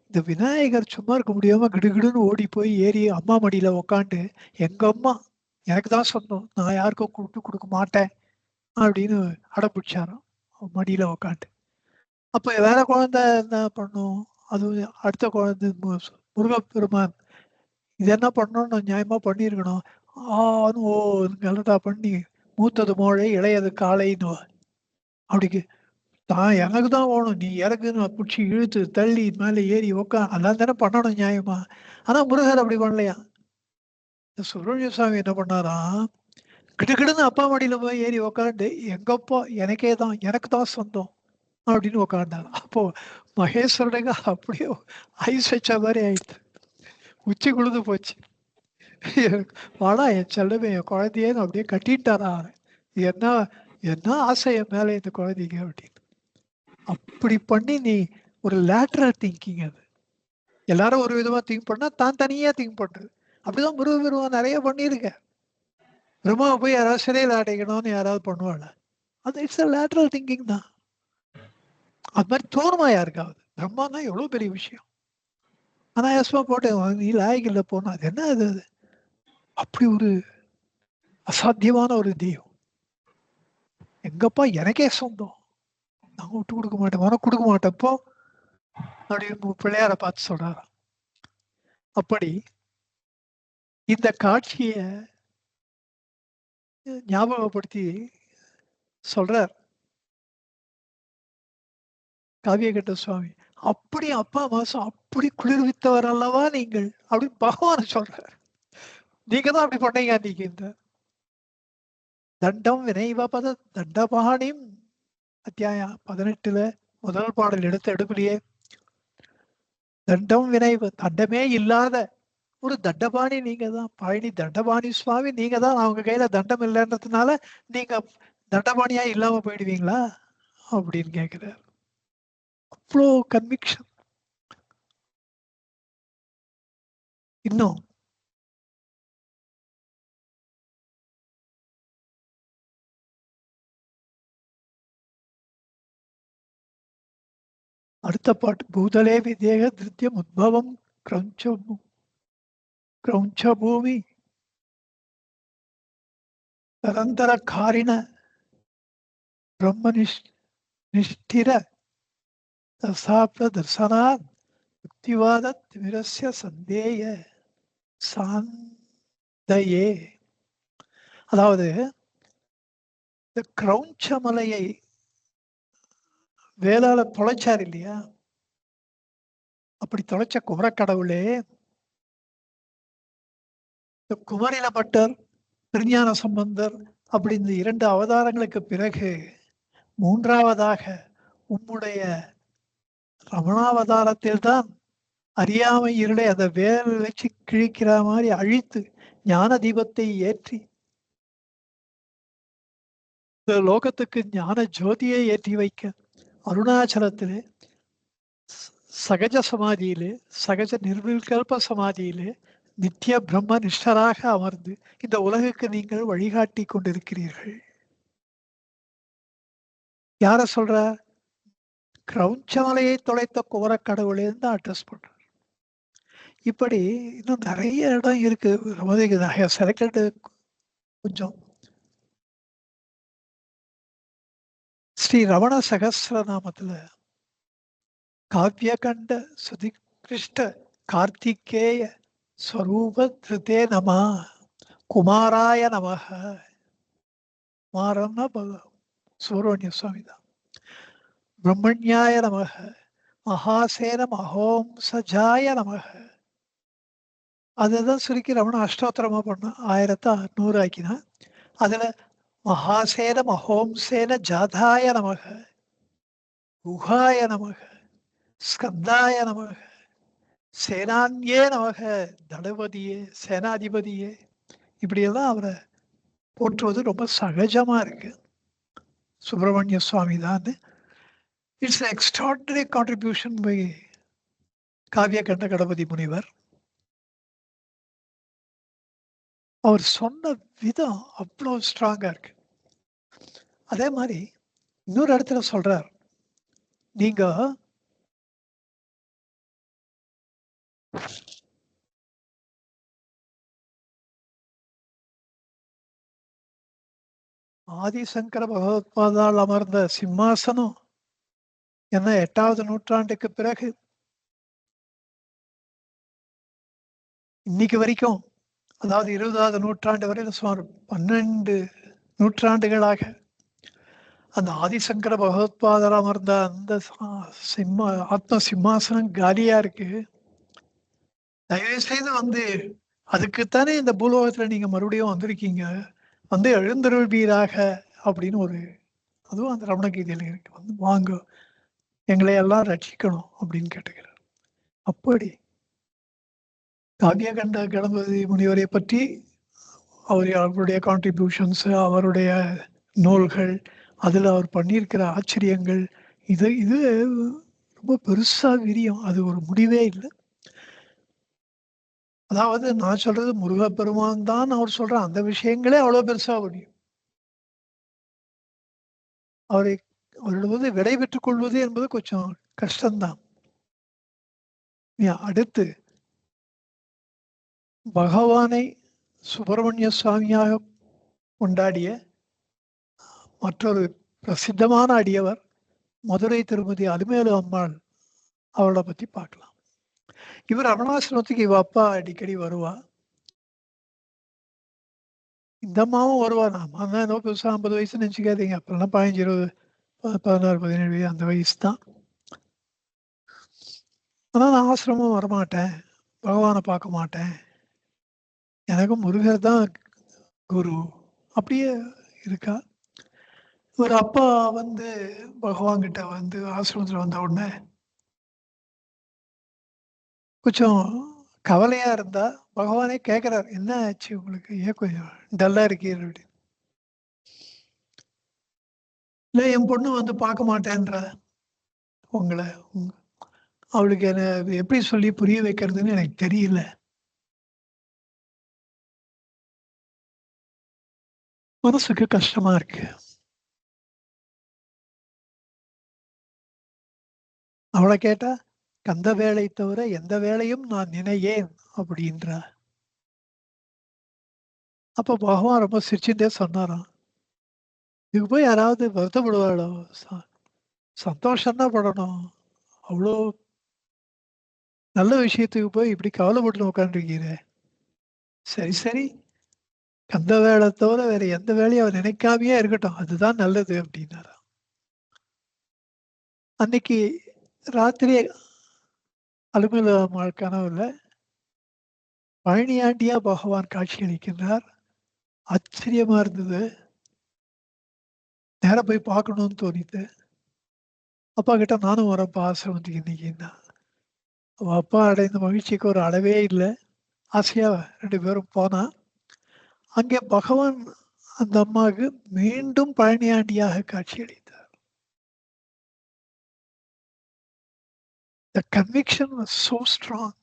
இந்த விநாயகர் சும்மா இருக்க முடியாம கிடுகிடுன்னு ஓடி போய் ஏறி அம்மா மடியில உக்காண்டு, எங்க அம்மா எனக்கு தான் சொந்தம், நான் யாருக்கும் கூப்பிட்டு கொடுக்க மாட்டேன் அப்படின்னு அடம்பிடிச்சாராம் மடியில உக்காண்டு. அப்ப வேற குழந்தை என்ன பண்ணும்? அது அடுத்த குழந்தை முருகப்பெருமான் இது என்ன பண்ணணும்னு நியாயமா பண்ணியிருக்கணும். ஆன்னு ஓ கலட்டா பண்ணி, மூத்தது மோழை இளையது காளைன்னு அப்படிக்கு தான் எனக்கு தான் வேணும், நீ இறக்குன்னு பிடிச்சி இழுத்து தள்ளி மேலே ஏறி அதான் தானே பண்ணணும் நியாயமா. ஆனா முருகர் அப்படி பண்ணலையா. இந்த சுப்பிரமணிய சுவாமி என்ன பண்ணாராம், கிடுகிடுன்னு அப்பா மடியில போய் ஏறி உக்காண்டு, எங்கப்பா எனக்கே தான், எனக்கு தான் சொந்தம் அப்படின்னு உக்காண்டார். அப்போ மகேஸ்வரனுக்கு அப்படியே ஐஸ் வச்ச மாதிரி ஆயிடுச்சு, உச்சி குழுது போச்சு. வாடா என் செல்லமே, என் குழந்தையேன்னு அப்படியே கட்டிட்டாரா. என்ன என்ன ஆசை என் மேல இந்த குழந்தைங்க அப்படின்னு. அப்படி பண்ணி நீ ஒரு லேட்டரல் திங்கிங். அது எல்லாரும் ஒரு விதமா திங்க் பண்ணா தான் தனியா திங்க் பண்றது. அப்படிதான் முருகன் நிறைய பண்ணியிருக்க. பிரம்மாவை போய் யாராவது சிறையில் அடைக்கணும்னு யாராவது பண்ணுவாள், அது இட்ஸ் லேட்டரல் திங்கிங் தான். அது மாதிரி தோணுமா யாருக்காவது? பிரம்மானா எவ்வளவு பெரிய விஷயம், அனாயாசமா போட்டேன் நீ லாய்க்கு இல்லை போனா அது என்ன அது? அப்படி ஒரு அசாத்தியமான ஒரு தெய்வம். எங்கப்பா எனக்கே சொந்தம், நான் விட்டு கொடுக்க மாட்டேன், உனக்கு கொடுக்க மாட்டேன்ப்போ அப்படின்னு பிள்ளையார பார்த்து சொல்றாராம். அப்படி இந்த காட்சிய ஞாபகப்படுத்தி சொல்றார் காவியகட்ட சுவாமி. அப்படி அப்பா மாசம் அப்படி குளிர்வித்தவர் அல்லவா நீங்கள் அப்படின்னு பகவான சொல்றார். நீங்க தான் அப்படி பண்ணீங்க அன்னைக்கு. இந்த தண்டம் வினைவபத தண்டபாணிம் அத்தியாயம் 18ல முதல் பாடல் எடுத்த எடுப்பிலேயே தண்டம் வினைவு, தண்டமே இல்லாத ஒரு தண்டபாணி நீங்க தான். பழனி தண்டபாணி சுவாமி நீங்க தான். அவங்க கையில தண்டம் இல்லைன்றதுனால நீங்க தண்டபாணியா இல்லாம போயிடுவீங்களா அப்படின்னு கேட்கிறார். அவ்வளோ கன்விக்ஷன். இன்னும் அடுத்த பாட்டு, பூதலே விதேக திருத்தியம் உத்பவம் கிரௌஞ்ச பூமி தரந்தர காரிண பிரம்ம நிஷ்டிர தசாப்த தர்சனாத் யுக்திவாத திமிரஸ்ய சந்தேய சாந்தையே. அதாவது இந்த கிரௌஞ்ச மலையை வேளால தொலைச்சார் இல்லையா, அப்படி தொலைச்ச குமரக்கடவுளே, இந்த குமரில பட்டர், திருஞான சம்பந்தர் அப்படி இந்த 2 அவதாரங்களுக்கு பிறகு மூன்றாவதாக உம்முடைய ரமணாவதாரத்தில் தான் அறியாமை இருளை அந்த வேல் வச்சு கிழிக்கிற மாதிரி அழித்து ஞான தீபத்தை ஏற்றி இந்த லோகத்துக்கு ஞான ஜோதியை ஏற்றி வைக்க அருணாச்சலத்திலே சகஜ சமாதியிலே, சகஜ நிர்விகல்ப சமாதியிலே நித்திய பிரம்ம நிஷ்டராக அமர்ந்து இந்த உலகுக்கு நீங்கள் வழிகாட்டி கொண்டிருக்கிறீர்கள். யார சொல்ற? கிரௌஞ்சமலையை தொலைத்த குமரக்கடவுளே தான் அட்ரஸ் பண்ற. இப்படி இன்னும் நிறைய இடம் இருக்கு. செலக்டட் கொஞ்சம். ஸ்ரீ ரமண சகசிரநாமத்துல காவியகண்ட சுதிகிருஷ்ட கார்த்திகேய ஸ்வரூப திருதே நம குமாராய நமக. குமாரன்னா சுப்பிரமணிய சுவாமி தான். பிரம்மண்யாய நமக மகாசேன மகோம்சஜாய நமக அததான் சுருக்கி ரமண அஷ்டோத்திரமா பண்ணான். 1000 ஆக்கினான். அதுல மகாசேன மகோம்சேன ஜாதாய நமக, குஹாய நமக, ஸ்கந்தாய நமக, சேனான்யே நமக, தளபதியே, சேனாதிபதியே, இப்படியெல்லாம் அவரை போற்றுவது ரொம்ப சகஜமா இருக்கு. சுப்பிரமணிய சுவாமி தான். இட்ஸ் எக்ஸ்ட்ராடினரி கான்ட்ரிபியூஷன் பை காவிய கண்ட கணபதி முனிவர். அவர் சொன்ன விதம் அவ்வளோ ஸ்ட்ராங்கா இருக்கு. அதே மாதிரி இன்னொரு இடத்துல சொல்றார், நீங்க ஆதிசங்கர பகவத்பாதால் அமர்ந்த சிம்மாசனம் என்ன 8வது நூற்றாண்டுக்கு பிறகு இன்னைக்கு வரைக்கும், அதாவது 20வது நூற்றாண்டு வரையில் சுமார் 12 நூற்றாண்டுகளாக அந்த ஆதிசங்கர பகவத்பாதர் அமர்ந்த அந்த ஆத்ம சிம்மாசனம் காலியா இருக்கு. தயவு செய்து வந்து, அதுக்குத்தானே இந்த பூலோகத்துல நீங்க மறுபடியும் வந்திருக்கீங்க, வந்து எழுந்தருள்வீராக அப்படின்னு ஒரு, அதுவும் அந்த ரமண கீதையில இருக்கு, வந்து வாங்க எங்களை எல்லாம் ரட்சிக்கணும் அப்படின்னு கேட்டுக்கிறார். அப்படி காவிய கண்ட கணபதி முனிவரை பற்றி அவருடைய கான்ட்ரிபியூஷன்ஸ், அவருடைய நூல்கள், அதில் அவர் பண்ணியிருக்கிற ஆச்சரியங்கள், இது இது ரொம்ப பெருசா விரியும். அது ஒரு முடிவே இல்லை. அதாவது நான் சொல்றது முருகப்பெருமான் தான் அவர் சொல்ற அந்த விஷயங்களே அவ்வளவு பெருசா முடியும். அவரை அவரிடமிருந்து விடை பெற்றுக் கொள்வது என்பது கொஞ்சம் கஷ்டம்தான். அடுத்து பகவானை சுப்பிரமணிய சுவாமியாக கொண்டாடிய மற்றொரு பிரசித்தமான அடியவர் மதுரை திருமதி அலுமேலு அம்மாள். அவளை பத்தி பார்க்கலாம். இவர் அருணாசிரமத்துக்கு இவ அப்பா அடிக்கடி வருவா. இந்த அம்மாவும் வருவா. நாம தான் ஏதோ புதுசா 50 வயசுன்னு நினைச்சுக்காதீங்க. அப்பெல்லாம் 15, 20, 16, 17 அந்த வயசு தான். ஆனா நான் ஆசிரமம் வரமாட்டேன், பகவானை பார்க்க மாட்டேன், எனக்கு முருகர் தான் குரு, அப்படியே இருக்கா. ஒரு அப்பா வந்து பகவான் கிட்ட வந்து ஆசிரமத்தில் வந்த உடனே கொஞ்சம் கவலையா இருந்தா பகவானே கேட்கிறார், என்ன ஆச்சு உங்களுக்கு, ஏன் கொஞ்சம் டல்லா இருக்கீர் அப்படின்னு. இல்லை, என் பொண்ணு வந்து பார்க்க மாட்டேன்ற உங்களை, அவளுக்கு என்ன எப்படி சொல்லி புரிய வைக்கிறதுன்னு எனக்கு தெரியல. மனசுக்கு கஷ்டமா இருக்கு. அவளை கேட்டா, கந்த வேலை தவிர எந்த வேலையும் நான் நினையேன் அப்படின்ற. அப்ப பகவான் ரொம்ப சிரிச்சுட்டே சொன்னாராம், இதுக்கு போய் யாராவது வருத்தப்படுவாளோ, சந்தோஷம் தான் படணும், அவ்வளோ நல்ல விஷயத்துக்கு போய் இப்படி கவலைப்பட்டு உட்காந்துருக்கீங்க. சரி சரி, கந்த வேலை தவிர வேற எந்த வேலையும் அவன் நினைக்காமையே இருக்கட்டும், அதுதான் நல்லது அப்படின்னாராம். அன்னைக்கு ராத்திரி அலுமேலு அம்மாள் கனவுல பழனியாண்டியா பகவான் காட்சி அளிக்கின்றார். ஆச்சரியமா இருந்தது. நேரம் போய் பார்க்கணும்னு தோணித்து. அப்பா கிட்ட நானும் வரப்பா ஆசிரமத்துக்கு இன்னைக்குன்னா. அவ அப்பா அடைந்த மகிழ்ச்சிக்கு ஒரு அளவே இல்லை. ஆசையா 2 பேரும் போனா, அங்கே பகவான் அந்த அம்மாவுக்கு மீண்டும் பழனியாண்டியாக காட்சியளித்தார். The conviction was so strong.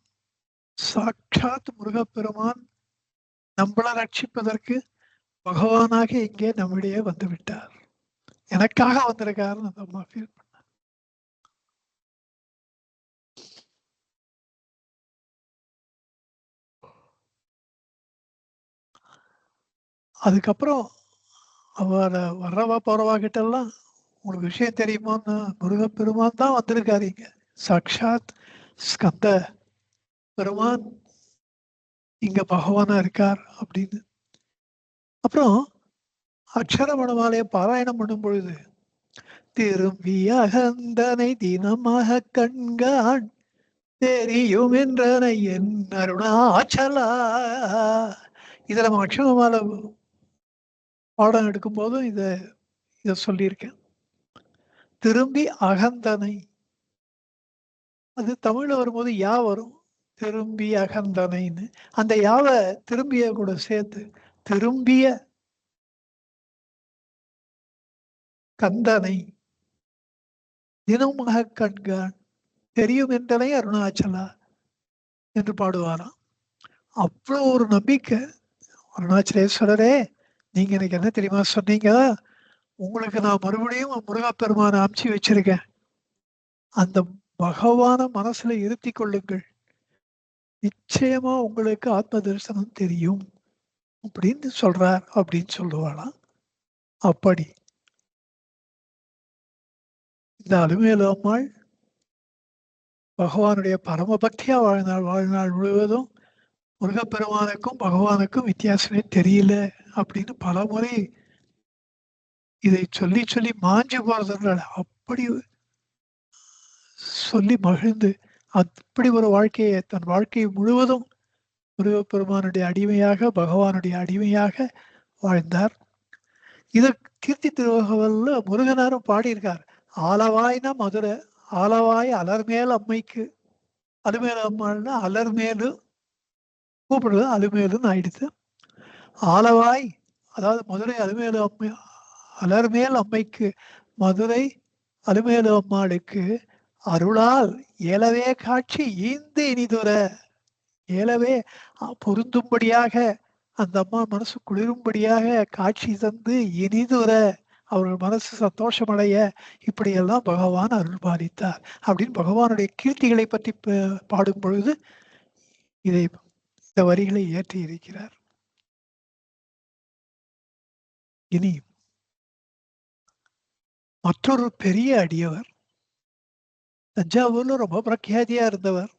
சாட்சாத் முருகப்பெருமான் நம்மளை ரட்சிப்பதற்கு பகவானாக இங்கே நம்மிடையே வந்து விட்டார், எனக்காக வந்திருக்காருன்னு அந்த அம்மா ஃபீல் பண்ண. அதுக்கப்புறம் அவரை வர்றவா போறவா கிட்ட எல்லாம், உங்களுக்கு விஷயம் தெரியுமான்னு, முருகப்பெருமான் தான் வந்திருக்காருங்க, சாட்சாத் ஸ்கந்த பெருமான் இங்க பகவானா இருக்கார் அப்படின்னு. அப்புறம் அக்ஷரமணமாலைய பாராயணம் பண்ணும் பொழுது, திரும்பி அகந்தனை தினமாக கண்கான் தெரியும் என்றனை என் அருணாச்சலா. இதை நம்ம அக்ஷரமால பாடம் எடுக்கும் போதும் இதை சொல்லியிருக்கேன். திரும்பி அகந்தனை, அது தமிழ்ல வரும்போது யா வரும், திரும்பி அகந்தனைன்னு. அந்த யாவை திரும்பிய கூட சேர்த்து திரும்பிய கந்தனை தினமாக கண்கான் தெரியும் என்றனை அருணாச்சலா என்று பாடுவாராம். அவ்வளோ ஒரு நம்பிக்கை. அருணாச்சலேஸ்வரரே, நீங்க எனக்கு என்ன தெரியுமா சொன்னீங்க, உங்களுக்கு நான் மறுபடியும் முருகப்பெருமான அமுச்சு வச்சிருக்கேன், அந்த பகவான மனசுல இருத்தி கொள்ளுங்கள், நிச்சயமா உங்களுக்கு ஆத்ம தரிசனம் தெரியும் அப்படின்னு சொல்றார் அப்படின்னு சொல்லுவாளாம். அப்படி இந்த அலுமேலு அம்மாள் பகவானுடைய பரமபக்தியா வாழ்நாள் வாழ்நாள் முழுவதும் முருகப்பெருமானுக்கும் பகவானுக்கும் வித்தியாசமே தெரியல அப்படின்னு பல முறை இதை சொல்லி சொல்லி மாஞ்சு போறதுனால அப்படி சொல்லி மகிழ்ந்து அப்படி ஒரு வாழ்க்கையை தன் வாழ்க்கை முழுவதும் முருகப்பெருமானுடைய அடிமையாக பகவானுடைய அடிமையாக வாழ்ந்தார். இதை கீர்த்தி திருவகவல்ல முருகனாரும் பாடியிருக்கார். ஆலவாய்னா மதுரை, ஆலவாய் அலர்மேல் அம்மைக்கு, அலுமேலு அம்மாள்னா அலர்மேலு கூப்பிடுறது அலுமேலுன்னு ஆயிடுச்சு. ஆலவாய் அதாவது மதுரை அலுமேலு அம்மை, அலர்மேல் அம்மைக்கு மதுரை அலுமேலு அம்மாளுக்கு அருளால் ஏலவே காட்சி ஈந்து இனிதுர, ஏலவே பொருந்தும்படியாக அந்த அம்மா மனசு குளிரும்படியாக காட்சி தந்து இனிதுர அவர்கள் மனசு சந்தோஷமடைய இப்படியெல்லாம் பகவான் அருள் பாலித்தார் அப்படின்னு பகவானுடைய கீர்த்திகளை பற்றி பாடும் பொழுது இந்த வரிகளை ஏற்றி இருக்கிறார். இனி மற்றொரு பெரிய அடியவர், தஞ்சாவூர்ல ரொம்ப பிரఖ్యాதியா இருந்தவர்,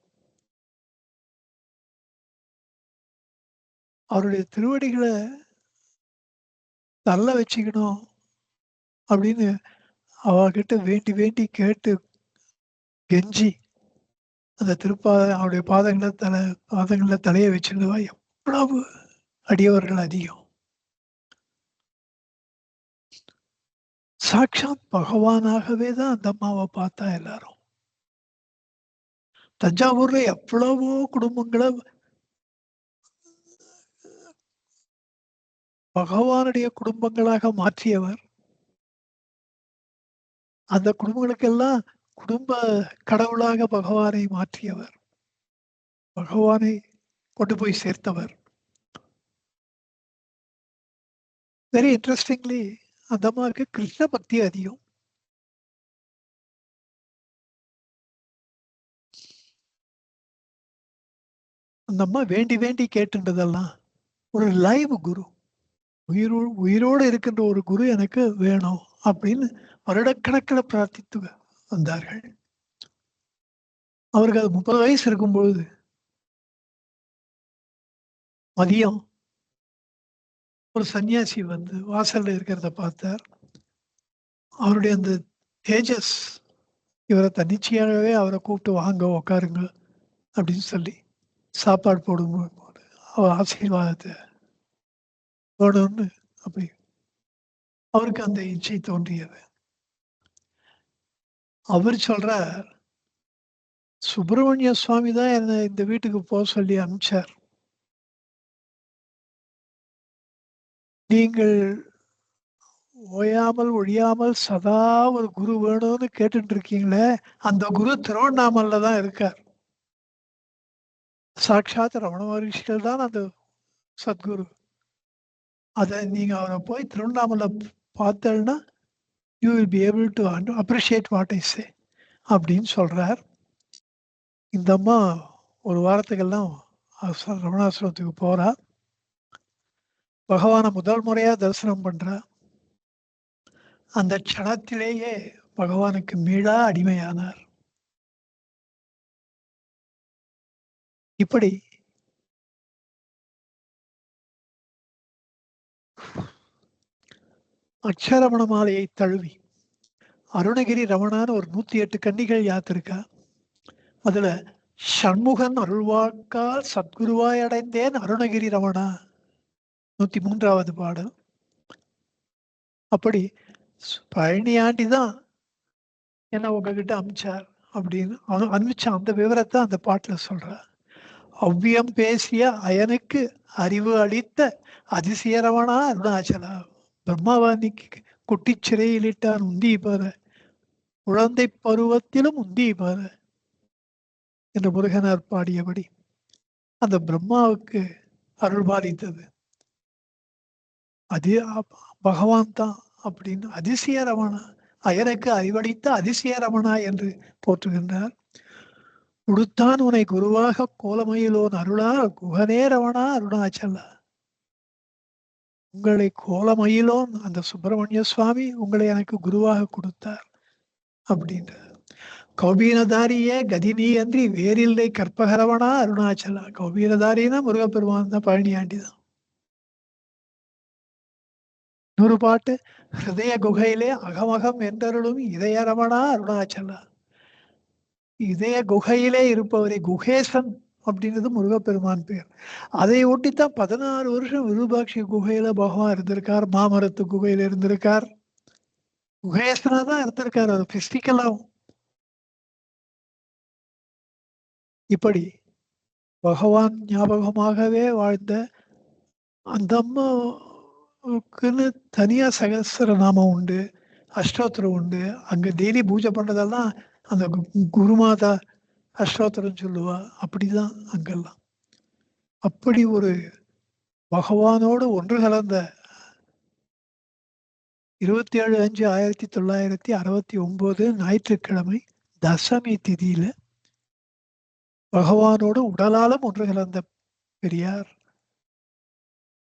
அவருடைய திருவடிகளை தள்ள வச்சுக்கணும் அப்படின்னு அவகிட்ட வேண்டி வேண்டி கேட்டு கெஞ்சி அந்த அவருடைய பாதங்களை தலையை வச்சிருந்தவா எவ்வளவு அடியவர்கள் அதிகம். சாட்சாத் பகவானாகவே தான் அந்த அம்மாவை பார்த்தா எல்லாரும். தஞ்சாவூர்ல எவ்வளவோ குடும்பங்களை பகவானுடைய குடும்பங்களாக மாற்றியவர். அந்த குடும்பங்களுக்கெல்லாம் குடும்ப கடவுளாக பகவானை மாற்றியவர், பகவானை கொண்டு போய் சேர்த்தவர். வெரி இன்ட்ரெஸ்டிங்லி அந்த அம்மாவுக்கு கிருஷ்ண பக்தி அதிகம். அந்த அம்மா வேண்டி வேண்டி கேட்டுன்றதெல்லாம் ஒரு லைவ் குரு, உயிரோடு இருக்கின்ற ஒரு குரு எனக்கு வேணும் அப்படின்னு வருடக்கணக்கில் பிரார்த்தித்து வந்தார்கள். அவருக்கு அது 30 வயசு இருக்கும்பொழுது மதியம் ஒரு சன்னியாசி வந்து வாசல்ல இருக்கிறத பார்த்தார். அவருடைய அந்த தேஜஸ் இவரை தன்னிச்சையாகவே அவரை கூப்பிட்டு வாங்க உக்காருங்க அப்படின்னு சொல்லி சாப்பாடு போடும்போது அவர் ஆசீர்வாதத்தை வேணும்னு அப்படி அவருக்கு அந்த இச்சை தோன்றியது. அவர் சொல்றார், சுப்பிரமணிய சுவாமி தான் என்னை இந்த வீட்டுக்கு போக சொல்லி அனுப்பிச்சார். நீங்கள் ஓயாமல் ஒழியாமல் சதா ஒரு குரு வேணும்னு கேட்டுட்டு இருக்கீங்களே, அந்த குரு திருவண்ணாமல்ல தான் இருக்கார். சாட்சாத் ரமண மகரிஷிகள் தான் அந்த சத்குரு. அதை நீங்க அவரை போய் திருவண்ணாமலை பார்த்தேன்னா you will be able to appreciate what I say அப்படின்னு சொல்றார். இந்த அம்மா ஒரு வாரத்துக்கெல்லாம் ரமணாசிரமத்துக்கு போறா. பகவானை முதல் முறையா தரிசனம் பண்றா. அந்த க்ஷணத்திலேயே பகவானுக்கு மீளா அடிமையானார். இப்படி அக்ஷரமண மாலையை தழுவி அருணகிரி ரமணான்னு ஒரு 108 கன்னிகள் யாத்திருக்கா. அதுல சண்முகன் அருள்வாக்கால் சத்குருவாய் அடைந்தேன் அருணகிரி ரமணா. 103வது பாடல். அப்படி பழனி ஆண்டி தான் என்ன உங்ககிட்ட அமிச்சார் அப்படின்னு அனுப்பிச்ச அந்த விவரத்தை அந்த பாட்டுல சொல்ற. அவ்வியம் பேசிய அயனுக்கு அறிவு அளித்த அதிசயரவணா அருணாச்சலா. பிரம்மாவாணிக்கு குட்டி சிறையிலிட்டான் உந்தி பாரு, குழந்தை பருவத்திலும் உந்தி பாரு என்று முருகனார் பாடியபடி அந்த பிரம்மாவுக்கு அருள் பாலித்தது அது பகவான் தான் அப்படின்னு அதிசய ரமணா, அயனுக்கு அறிவளித்த அதிசய ரமணா என்று போற்றுகின்றார். உடுத்தான் உனை குருவாக கோலமயிலோன் அருளா குகனே ரமணா அருணாச்சலா. உங்களை கோலமயிலோன் அந்த சுப்பிரமணிய சுவாமி உங்களை எனக்கு குருவாக கொடுத்தார் அப்படின்ற. கௌபீனதாரியே கதினி அன்றி வேறில்லை கற்பகரவணா அருணாச்சலா. கௌபீனதாரினா முருகப்பெருமான் தான், பழனியாண்டி தான். இன்னொரு பாட்டு, ஹிருதய குகையிலே அகமகம் என்றருளும் இதயரமணா அருணாச்சலா. இதய குகையிலே இருப்பவரை குகேசன் அப்படின்றது முருகப்பெருமான் பேர். அதை ஒட்டித்தான் 16 வருஷம் விருபாட்சி குகையில பகவான் இருந்திருக்கார், மாமரத்து குகையில இருந்திருக்கார். குகேசனா தான் இருந்திருக்கார், அது பிசிக்கலாவும். இப்படி பகவான் ஞாபகமாகவே வாழ்ந்த அந்த அம்மாவுக்குன்னு தனியா சகஸ்ர நாமம் உண்டு, அஷ்டோத்திரம் உண்டு. அங்க டெய்லி பூஜை பண்றதெல்லாம் அந்த குருமாதா அஷ்டோத்திரம் சொல்லுவா. அப்படிதான் அங்கெல்லாம். அப்படி ஒரு பகவானோடு ஒன்று கலந்த 27/5/1969 ஞாயிற்றுக்கிழமை தசமி திதியில பகவானோடு உடலாலும் ஒன்று கலந்த பெரியார்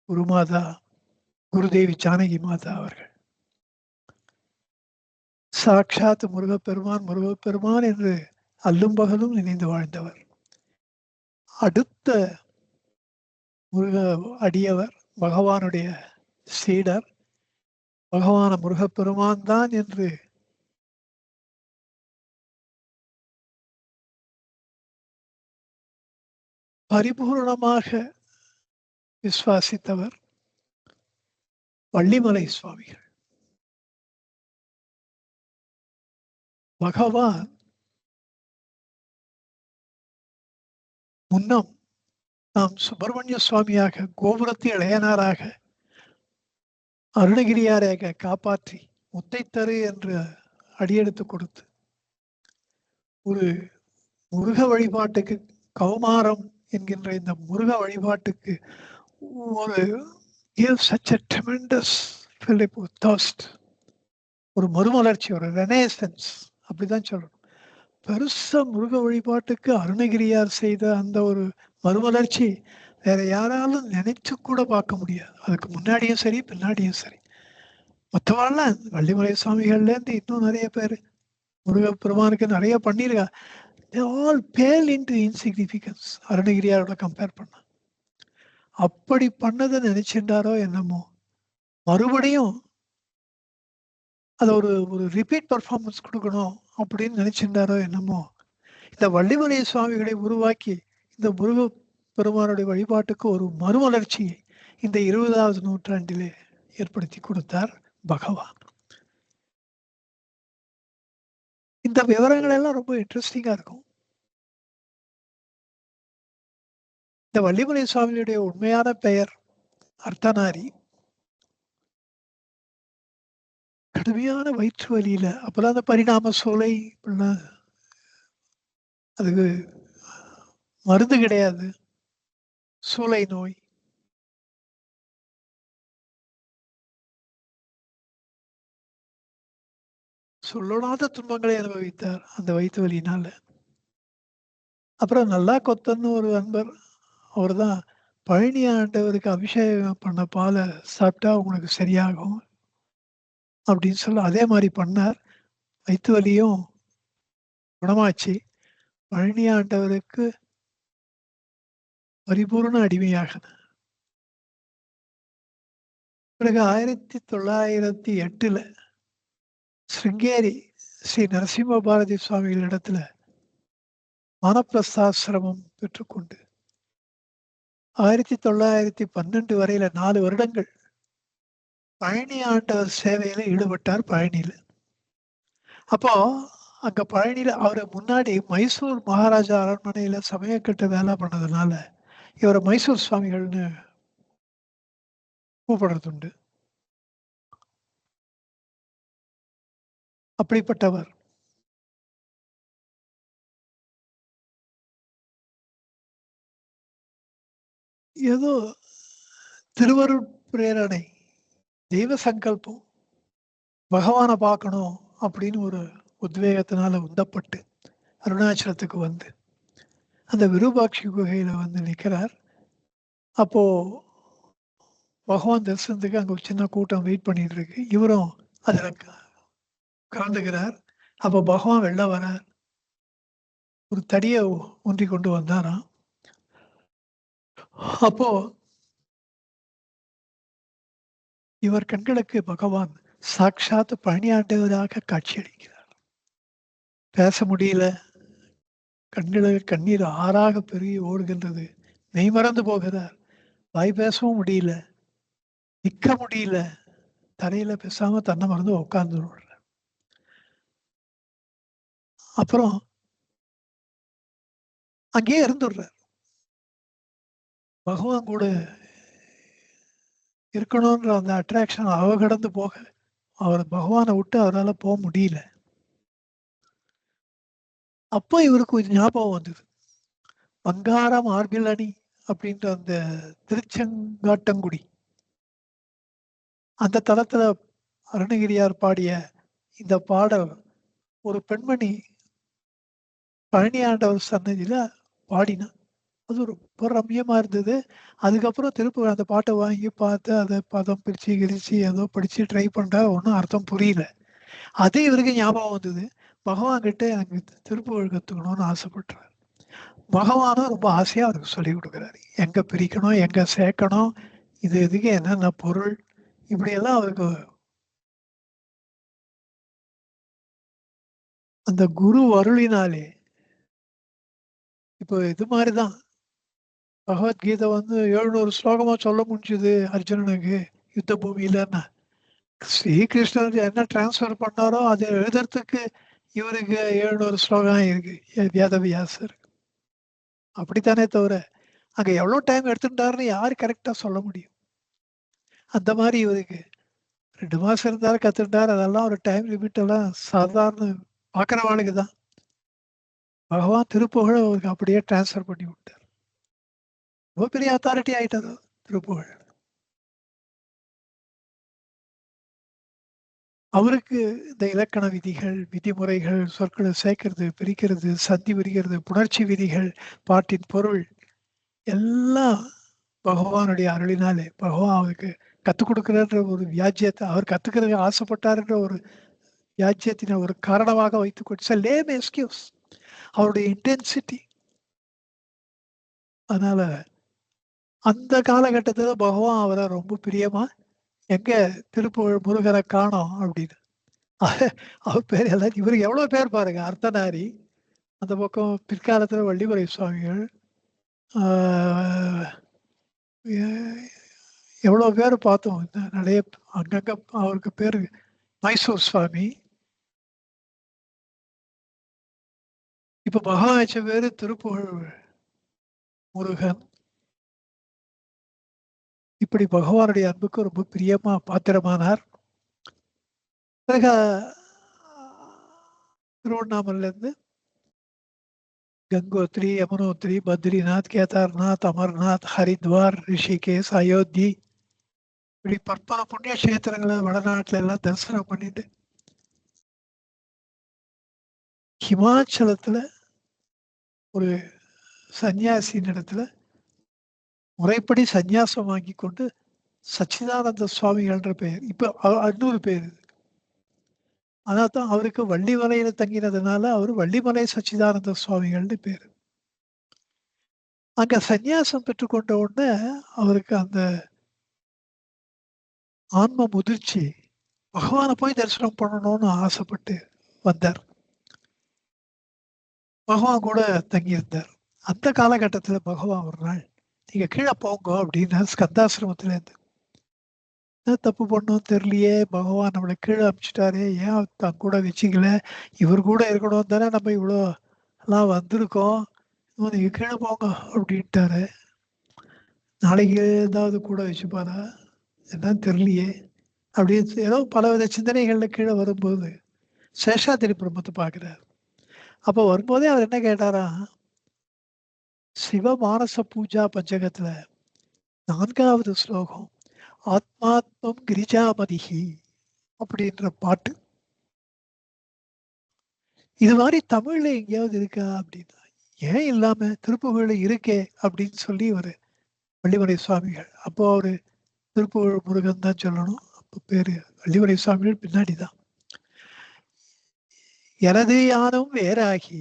குருமாதா குருதேவி ஜானகி மாதா அவர்கள். சாட்சாத் முருகப்பெருமான் முருகப்பெருமான் என்று அல்லும் பகலும் நினைந்து வாழ்ந்தவர். அடுத்த முருக அடியவர் பகவானுடைய சீடர் பகவான முருகப்பெருமான் தான் என்று பரிபூர்ணமாக விசுவாசித்தவர் வள்ளிமலை சுவாமிகள். பகவான் முன்னம் நாம் சுப்பிரமணிய சுவாமியாக கோபுரத்தை இளையனாராக அருணகிரியாராக காப்பாற்றி முத்தைத்தரு என்று அடியெடுத்து கொடுத்து ஒரு முருக வழிபாட்டுக்கு கௌமாரம் என்கின்ற இந்த முருக வழிபாட்டுக்கு ஒரு give such a tremendous Philip thirst, ஒரு மறுமலர்ச்சி, ஒரு ரெனேசன்ஸ் அப்படிதான் சொல்லணும். பெருசா முருக வழிபாட்டுக்கு அருணகிரியார் செய்த அந்த ஒரு மறுமலர்ச்சி வேற யாராலும் நினைச்சு கூட பார்க்க முடியாது. அதுக்கு முன்னாடியும் சரி பின்னாடியும் சரி. மற்றவாள்லாம் வள்ளிமலை சுவாமிகள்லேருந்து இன்னும் நிறைய பேர் முருகப்பெருமானுக்கு நிறைய பண்ணியிருக்கா. they all pale into insignificance அருணகிரியாரோட கம்பேர் பண்ண. அப்படி பண்ணதை நினைச்சிருந்தாரோ என்னமோ, மறுபடியும் அதை ஒரு ஒரு ரிப்பீட் பர்ஃபார்மன்ஸ் கொடுக்கணும் அப்படின்னு நினைச்சிருந்தாரோ என்னமோ, இந்த வள்ளிமலை சுவாமிகளை உருவாக்கி இந்த முருக பெருமானுடைய வழிபாட்டுக்கு ஒரு மறுமலர்ச்சியை இந்த 20வது நூற்றாண்டிலே ஏற்படுத்தி கொடுத்தார் பகவான். இந்த விவரங்கள் எல்லாம் ரொம்ப இன்ட்ரெஸ்டிங்கா இருக்கும். இந்த வள்ளிமலை சுவாமியுடைய உண்மையான பெயர் அர்த்தநாரி. கடுமையான வயிற்று வலியில, அப்பதான் அந்த பரிணாம சோலை, அதுக்கு மருந்து கிடையாது, சூளை நோய். சொல்லொணாத துன்பங்களை அனுபவித்தார் அந்த வயிற்று வலியினால. அப்புறம் நல்லா கொத்தன்னு ஒரு அன்பர், அவர் தான் பழனி ஆண்டவருக்கு அபிஷேகம் பண்ண பாலை சாப்பிட்டா உங்களுக்கு சரியாகும் அப்படின்னு சொல்ல அதே மாதிரி பண்ணார். வயிற்று வலியும் குணமாச்சு. பழனி ஆண்டவருக்கு பரிபூர்ண அடிமையாகின. பிறகு 1908 சிருங்கேரி ஸ்ரீ நரசிம்ம பாரதி சுவாமிகள் இடத்துல வானப்பிரஸ்தாசிரமம் பெற்றுக்கொண்டு 1912 வரையில 4 வருடங்கள் பழனி ஆண்டவர் சேவையில ஈடுபட்டார் பழனியில. அப்போ அங்க பழனியில அவரு முன்னாடி மைசூர் மகாராஜா அரண்மனையில சமயக்கட்டு வேலை பண்ணதுனால, இவர மைசூர் சுவாமிகள்னு கூப்பிடுறதுண்டு. அப்படிப்பட்டவர். ஏதோ திருவருட் பிரேரணை, தெய்வ சங்கல்பம், பகவான பார்க்கணும் அப்படின்னு ஒரு உத்வேகத்தினால உந்தப்பட்டு, அருணாச்சலத்துக்கு வந்து, அந்த விருபாட்சி குகையில வந்து நிக்கிறார். அப்போ பகவான் தரிசனத்துக்கு அங்க ஒரு சின்ன கூட்டம் வெயிட் பண்ணிட்டு இருக்கு. இவரும் அதுல கலந்துக்கிறார். அப்ப பகவான் வெளில வரார். ஒரு தடிய ஊன்றிக் கொண்டு வந்தாராம். அப்போ இவர் கண்களுக்கு பகவான் சாக்ஷாத் பழனியாண்டவராக காட்சியளிக்கிறார். பேச முடியல. கண்களில் கண்ணீர் ஆறாக பெருகி ஓடுகின்றது. மெய்மறந்து போகிறார். வாய் பேசவும் முடியல. நிக்க முடியல. தரையில பேசாம தன்னை மறந்து உட்கார்ந்துடுறார். அப்புறம் அங்கேயே இருந்துடுறார். பகவான் கூட இருக்கணும்ன்ற அந்த அட்ராக்ஷன் கடந்து போக அவர் பகவானை விட்டு அவரால போக முடியல. அப்போ இவருக்கு ஒரு ஞாபகம் வந்தது. வங்கார மார்பில் அணி அப்படின்ற அந்த திருச்செங்காட்டங்குடி அந்த தளத்துல அருணகிரியார் பாடிய இந்த பாடல் ஒரு பெண்மணி பழனி ஆண்டவர் சன்னதியில பாடினா. அது ரொம்ப ரம்யமா இருந்தது. அதுக்கப்புறம் திருப்பி அந்த பாட்டை வாங்கி பார்த்து அதை பதம் பிரிச்சு கிரிச்சு ஏதோ படிச்சு ட்ரை பண்றா. ஒன்றும் அர்த்தம் புரியல. அதே இவருக்கு ஞாபகம் வந்தது. பகவான் கிட்ட எனக்கு திருப்புகழ் கத்துக்கணும்னு ஆசைப்பட்டார். பகவானும் ரொம்ப ஆசையா அவருக்கு சொல்லி கொடுக்குறாரு. எங்க பிரிக்கணும், எங்க சேர்க்கணும், இது இதுக்கு என்னென்ன பொருள், இப்படியெல்லாம் அவருக்கு அந்த குரு அருளினாலே. இப்போ இது மாதிரிதான் பகவத்கீதை வந்து 700 ஸ்லோகமா சொல்ல முடிஞ்சது அர்ஜுனனுக்கு யுத்த பூமியிலன்னா. ஸ்ரீகிருஷ்ணர் என்ன டிரான்ஸ்ஃபர் பண்ணாரோ அதை எழுதுறதுக்கு இவருக்கு 700 ஸ்லோகம் இருக்கு வேதவியாசர். அப்படித்தானே தவிர அங்க எவ்வளவு டைம் எடுத்துட்டாருன்னு யாரு கரெக்டா சொல்ல முடியும்? அந்த மாதிரி இவருக்கு 2 மாசம் இருந்தாலும் கத்துட்டார். அதெல்லாம் ஒரு டைம் லிமிட் எல்லாம் சாதாரண பார்க்குறவாளுக்கு தான். பகவான் திருப்புகழை அவருக்கு அப்படியே டிரான்ஸ்ஃபர் பண்ணி விட்டார். ரொம்ப பெரிய அத்தாரிட்டி ஆயிட்டது திருப்புகழ். அவருக்கு இந்த இலக்கண விதிகள், விதிமுறைகள், சொற்களை சேர்க்கிறது, பிரிக்கிறது, சந்தி விரிகிறது, புணர்ச்சி விதிகள், பாட்டின் பொருள் எல்லாம் பகவானுடைய அருளினாலே பகவான் அவருக்கு கற்றுக் கொடுக்குறன்ற ஒரு வியாஜ்யத்தை அவர் கத்துக்கிறதுக்கு ஆசைப்பட்டாருன்ற ஒரு வியாஜ்யத்தின ஒரு காரணமாக வைத்துக்கொண்டு லேம் எஸ்கியூஸ் அவருடைய இன்டென்சிட்டி. அதனால அந்த காலகட்டத்துல பகவான் அவரை ரொம்ப பிரியமா எங்க திருப்புகழ் முருகரை காணோம் அப்படின்னு அவர் பேர் எல்லாம் இவருக்கு எவ்வளவு பேர் பாருங்க. அர்த்தநாரி, அந்த பக்கம் பிற்காலத்துல வள்ளிமலை சுவாமிகள், ஆஹ் எவ்வளோ பேர் பார்த்தோம். நிறைய அங்கங்க அவருக்கு பேரு மைசூர் சுவாமி. இப்ப பகவான் வச்ச பேரு திருப்புகழ் முருகன். இப்படி பகவானுடைய அன்புக்கு ரொம்ப பிரியமா பாத்திரமானார். பிறகு திருவண்ணாமலையில இருந்து கங்கோத்ரி, யமுனோத்ரி, பத்ரிநாத், கேதார்நாத், அமர்நாத், ஹரித்வார், ரிஷிகேஷ், அயோத்தி, இப்படி பற்பல புண்ணிய கஷேத்திரங்களை வடநாட்டுல எல்லாம் தரிசனம் பண்ணிட்டு ஹிமாச்சலத்துல ஒரு சன்னியாசியின் இடத்துல முறைப்படி சந்நியாசம் வாங்கி கொண்டு சச்சிதானந்த சுவாமிகள்ன்ற பெயர். இப்ப இன்னொரு பேர். அதான் அவருக்கு வள்ளிமலையில தங்கினதுனால அவரு வள்ளிமலை சச்சிதானந்த சுவாமிகள்னு பேரு. அங்க சந்நியாசம் பெற்றுக்கொண்ட உடனே அவருக்கு அந்த ஆன்ம முதிர்ச்சி, பகவானை போய் தரிசனம் பண்ணணும்னு ஆசைப்பட்டு வந்தார். பகவான் கூட தங்கியிருந்தார். அந்த காலகட்டத்துல பகவான் ஒரு நாள், நீங்க கீழே போங்க அப்படின்னா ஸ்கந்தாசிரமத்துல இருந்து, என்ன தப்பு பண்ணோம் தெரியலையே, பகவான் நம்மளை கீழே அனுப்பிச்சிட்டாரே, ஏன் தன் கூட வச்சுக்கல, இவர் கூட இருக்கணும் தானே நம்ம இவ்வளோ எல்லாம் வந்திருக்கோம், நீங்க கீழே போங்க அப்படின்ட்டாரு. நாளைக்கு ஏதாவது கூட வச்சுப்பாரா என்னன்னு தெரியலையே அப்படின்னு ஏதோ பலவித சிந்தனைகள்ல கீழே வரும்போது சேஷாத்திரி பிரம்மத்தை பார்க்கிறார். அப்போ வரும்போதே அவர் என்ன கேட்டாரா, சிவ மானச பூஜா பஞ்சகத்துல 4வது ஸ்லோகம், ஆத்மாத்மம் கிரிஜாமதிஹி அப்படின்ற பாட்டு, இது மாதிரி தமிழ்ல எங்கேயாவது இருக்கா அப்படின்னா, ஏன் இல்லாம திருப்புகழ்ல இருக்கே அப்படின்னு சொல்லி ஒரு வள்ளிமலை சுவாமிகள், அப்போ அவரு திருப்புகழ் முருகன் தான் சொல்லணும், அப்போ பேரு வள்ளிமலை சுவாமிகள் பின்னாடிதான். எனது யானும் வேறாகி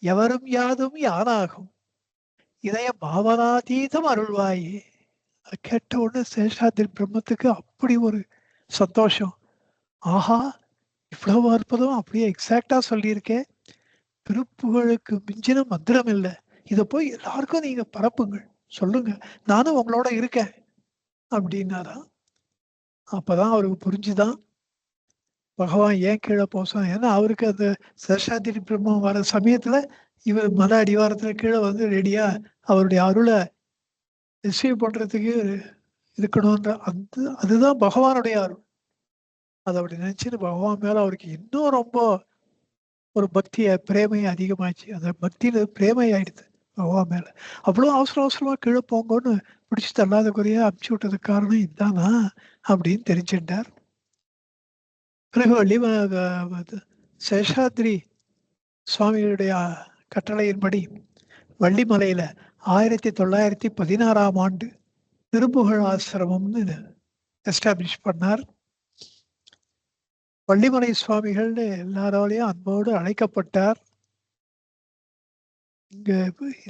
எவரும் யாதும் யானாகும் இதய பாவனாதீதம் அருள்வாயே. கேட்ட உடனே சேஷாத்திரி பிரம்மத்துக்கு அப்படி ஒரு சந்தோஷம். ஆஹா, இவ்வளவு அற்புதம் அப்படியே எக்ஸாக்டா சொல்லியிருக்கேன், திருப்புகழுக்கு மிஞ்சின மந்திரம் இல்லை, இதை போய் எல்லாருக்கும் நீங்க பரப்புங்கள், சொல்லுங்க, நானும் உங்களோட இருக்கேன் அப்படின்னாரா. அப்பதான் அவருக்கு புரிஞ்சுதான் பகவான் ஏன் கீழே போசான். ஏன்னா அவருக்கு அந்த சேஷாத்திரி பிரம்மம் வர சமயத்துல இவர் மலை அடிவாரத்துல கீழே வந்து ரெடியா அவருடைய அருளை ரிசீவ் பண்றதுக்கு இருக்கணும்ன்ற அந்த அதுதான் பகவானுடைய அருள். அதை அப்படி நினைச்சுட்டு பகவான் மேல அவருக்கு இன்னும் ரொம்ப ஒரு பக்திய பிரேமை அதிகமாச்சு. அந்த பக்தியில பிரேமை ஆயிடுது பகவான் மேல. அவ்வளோ அவசர அவசரமா கீழே போங்கன்னு பிடிச்சி தள்ளாத குறையா அமுச்சு விட்டதுக்கு காரணம் இதுதானா அப்படின்னு தெரிஞ்சுட்டார். பிறகு சேஷாத்ரி சுவாமிகளுடைய கட்டளையின்படி வள்ளிமலையில 1916ஆம் ஆண்டு திருப்புகழ் ஆசிரமம்னு எஸ்டாப்ளிஷ் பண்ணார். வள்ளிமலை சுவாமிகள்னு எல்லாராலையும் அன்போடு அழைக்கப்பட்டார். இங்க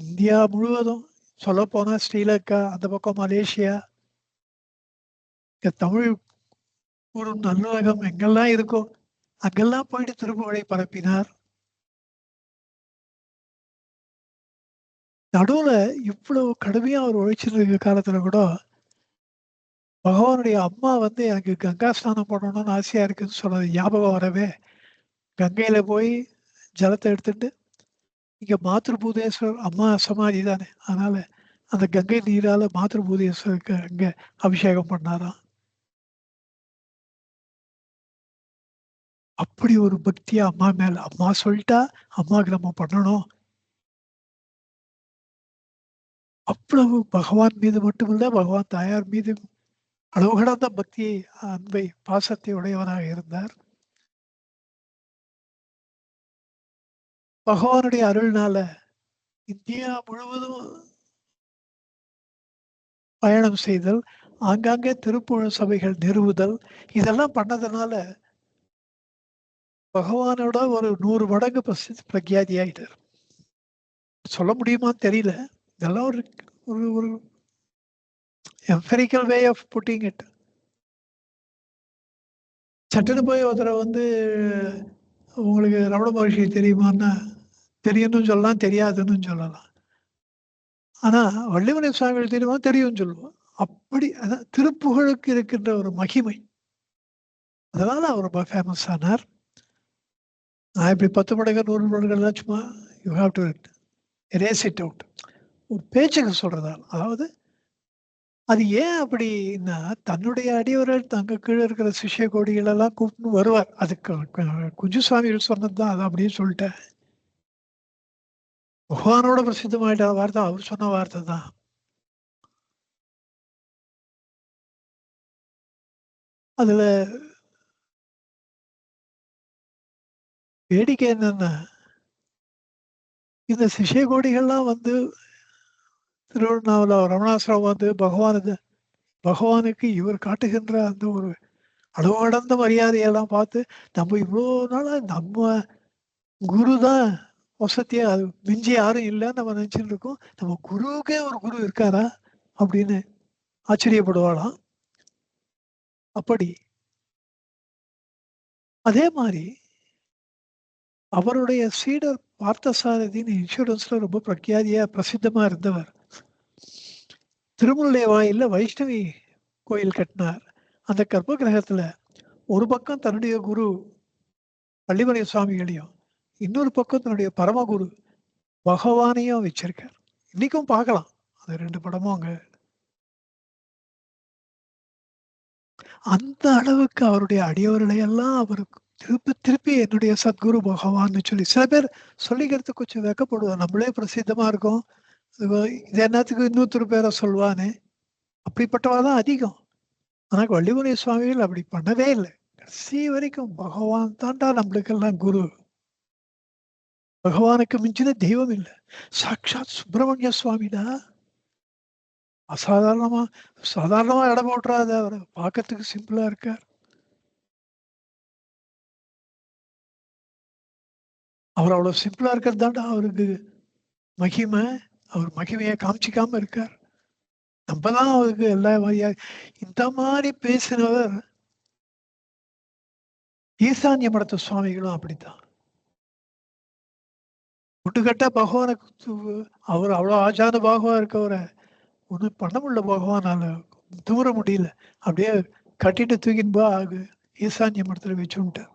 இந்தியா முழுவதும் சொல்ல போனா ஸ்ரீலங்கா, அந்த பக்கம் மலேசியா, இங்க தமிழ் ஒரு நல்லுலகம் எங்கெல்லாம் இருக்கோ அங்கெல்லாம் போயிட்டு திருப்புகழை பரப்பினார். நடுவுல இவ்வளவு கடுமையா அவர் உழைச்சிருக்க காலத்துல கூட பகவானுடைய அம்மா வந்து எனக்கு கங்கா ஸ்நானம் பண்ணணும்னு ஆசையா இருக்குன்னு சொன்னது ஞாபகம் வரவே, கங்கையில போய் ஜலத்தை எடுத்துட்டு, இங்க மாத்ருபூதேஸ்வரர் அம்மா சமாதி தானே, அதனால அந்த கங்கை நீரால மாத்ருபூதேஸ்வருக்கு அங்க அபிஷேகம் பண்ணாராம். அப்படி ஒரு பக்தியா அம்மா மேல, அம்மா சொல்லிட்டா அம்மாவுக்கு நம்ம பண்ணணும், அவ்வளவு பகவான் மீது மட்டுமில்ல பகவான் தாயார் மீது அளவு கடந்த பக்தியை, அன்பை, பாசத்தை உடையவனாக இருந்தார். பகவானுடைய அருள்னால இந்தியா முழுவதும் பயணம் செய்தல், ஆங்காங்கே திருப்புகழ் சபைகள் நிறுவுதல், இதெல்லாம் பண்ணதுனால பகவானோட ஒரு 100 மடங்கு பிரக்யாதி ஆயிட்டார். சொல்ல முடியுமான்னு தெரியல. இதெல்லாம் ஒரு ஒரு ஒரு empirical way of putting it. சட்டுன்னு போய் ஒருத்தரை வந்து உங்களுக்கு ரமண மகர்ஷி தெரியுமான்னா தெரியும்னு சொல்லலாம், தெரியாதுன்னு சொல்லலாம். ஆனா வள்ளிமலை சுவாமிகள் தெரியுமா, தெரியும்னு சொல்லுவோம். அப்படி அதான் திருப்புகழுக்கு இருக்கின்ற ஒரு மகிமை, அதனால அவர் ரொம்ப ஃபேமஸ் ஆனார். நான் இப்படி 10 மடங்கு 100 மடங்கு சும்மா you have to erase it out, ஒரு பேச்சுக்கு சொல்றதால். அதாவது அது ஏன் அப்படின்னா, தன்னுடைய அடியவர்கள் தங்க கீழே இருக்கிற சிஷ்ய கோடிகள் எல்லாம் கூப்பிட்டு வருவார். அதுக்கு குஞ்சு சுவாமிகள் சொன்னதுதான், அதை அப்படியே சொல்லிட்டேன். பகவானோட பிரசித்தமாயிட்ட வார்த்தை அவர் சொன்ன வார்த்தை தான். அதுல வேடிக்கை என்னன்னா, இந்த சிஷ்ய கோடிகள்லாம் வந்து திருவண்ணாமலை ரமணாசிரமம் வந்து பகவானுக்கு இவர் காட்டுகின்ற அந்த ஒரு அளவு கடந்த மரியாதையெல்லாம் பார்த்து, நம்ம இவ்வளோ நாளா நம்ம குரு தான் வசதியா, அது மிஞ்சி யாரும் இல்லைன்னு நம்ம நினைச்சுட்டு இருக்கோம், நம்ம குருவுக்கே ஒரு குரு இருக்காரா அப்படின்னு ஆச்சரியப்படுவாளாம். அப்படி அதே மாதிரி அவருடைய சீடர் பார்த்தசாரதின்னு இன்சூரன்ஸ்ல ரொம்ப பிரசித்தமா இருந்தவர். திருமுல்லை வாயில்ல வைஷ்ணவி கோயில் கட்டினார். அந்த கர்ப்ப கிரகத்துல ஒரு பக்கம் தன்னுடைய குரு பள்ளிமலை சுவாமிகளையும், இன்னொரு பக்கம் தன்னுடைய பரமகுரு பகவானையும் வச்சிருக்கார். இன்னைக்கும் பார்க்கலாம் அந்த 2 படமும் அங்க. அந்த அளவுக்கு அவருடைய அடியவர்களை எல்லாம் அவருக்கு திருப்பி திருப்பி என்னுடைய சத்குரு பகவான்னு சொல்லி சில பேர் சொல்லிக்கிறதுக்கு கொஞ்சம் வெக்கப்படுவோம். நம்மளே பிரசித்தமா இருக்கோம். இது என்னத்துக்கு இன்னொருத்தர் பேரை சொல்வானே, அப்படிப்பட்டவா தான் அதிகம். ஆனா வள்ளிமலை சுவாமிகள் அப்படி பண்ணவே இல்லை. கடைசி வரைக்கும் பகவான் தாண்டா நம்மளுக்கெல்லாம் குரு. பகவானுக்கு மிஞ்சின தெய்வம் இல்லை. சாட்சாத் சுப்பிரமணிய சுவாமிடா. அசாதாரணமா சாதாரணமா இடம் போட்டுறாத, அவர் பார்க்கறதுக்கு சிம்பிளா இருக்கார். அவர் அவ்வளவு சிம்பிளா இருக்கிறது தாண்டா அவருக்கு மகிமை. அவர் மகிமையை காமிச்சிக்காம இருக்கார். நம்ம தான் அவருக்கு எல்லா வழியா இந்த மாதிரி பேசினவர். ஈசான்ய மடத்து சுவாமிகளும் அப்படித்தான். முட்டுக்கட்டா பகவானுக்கு அவர் அவ்வளோ ஆச்சார பாகவா இருக்கவரை ஒன்றும் பண்ண முடியல. பகவானால தூர முடியல. அப்படியே கட்டிட்டு தூக்கின்னு போ ஈசான்ய மடத்துல வச்சுட்டார்.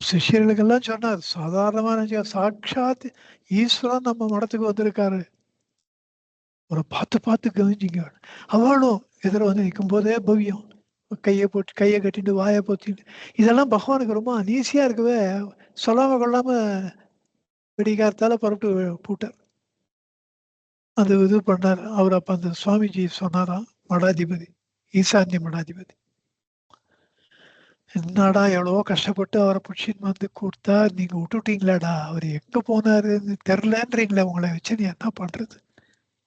சிஷ்யர்களுக்கெல்லாம் சொன்னார், சாதாரணமான சாட்சாத் ஈஸ்வரன் நம்ம மடத்துக்கு வந்திருக்காரு, ஒரு பார்த்து பார்த்து கவனிச்சிங்க. அவளும் எதிர வந்து நிற்கும் போதே பவ்யம், கையை கட்டிட்டு வாயை போத்திட்டு, இதெல்லாம் பகவானுக்கு ரொம்ப அனீசியா இருக்கவே சொல்லாம கொள்ளாம வெடிகாரத்தால புறப்பட்டு போட்டார். அது இது பண்ணார். அவர் அப்ப அந்த சுவாமிஜி சொன்னாராம், மடாதிபதி, ஈசான்ய மடாதிபதி, என்னடா எவ்வளவோ கஷ்டப்பட்டு அவரை புடிச்சின்னு வந்து கொடுத்தா நீங்க விட்டுட்டீங்களாடா, அவர் எங்க போனாருன்னு தெரிலன்றீங்களே, உங்களை வச்சு நீ என்ன பண்றது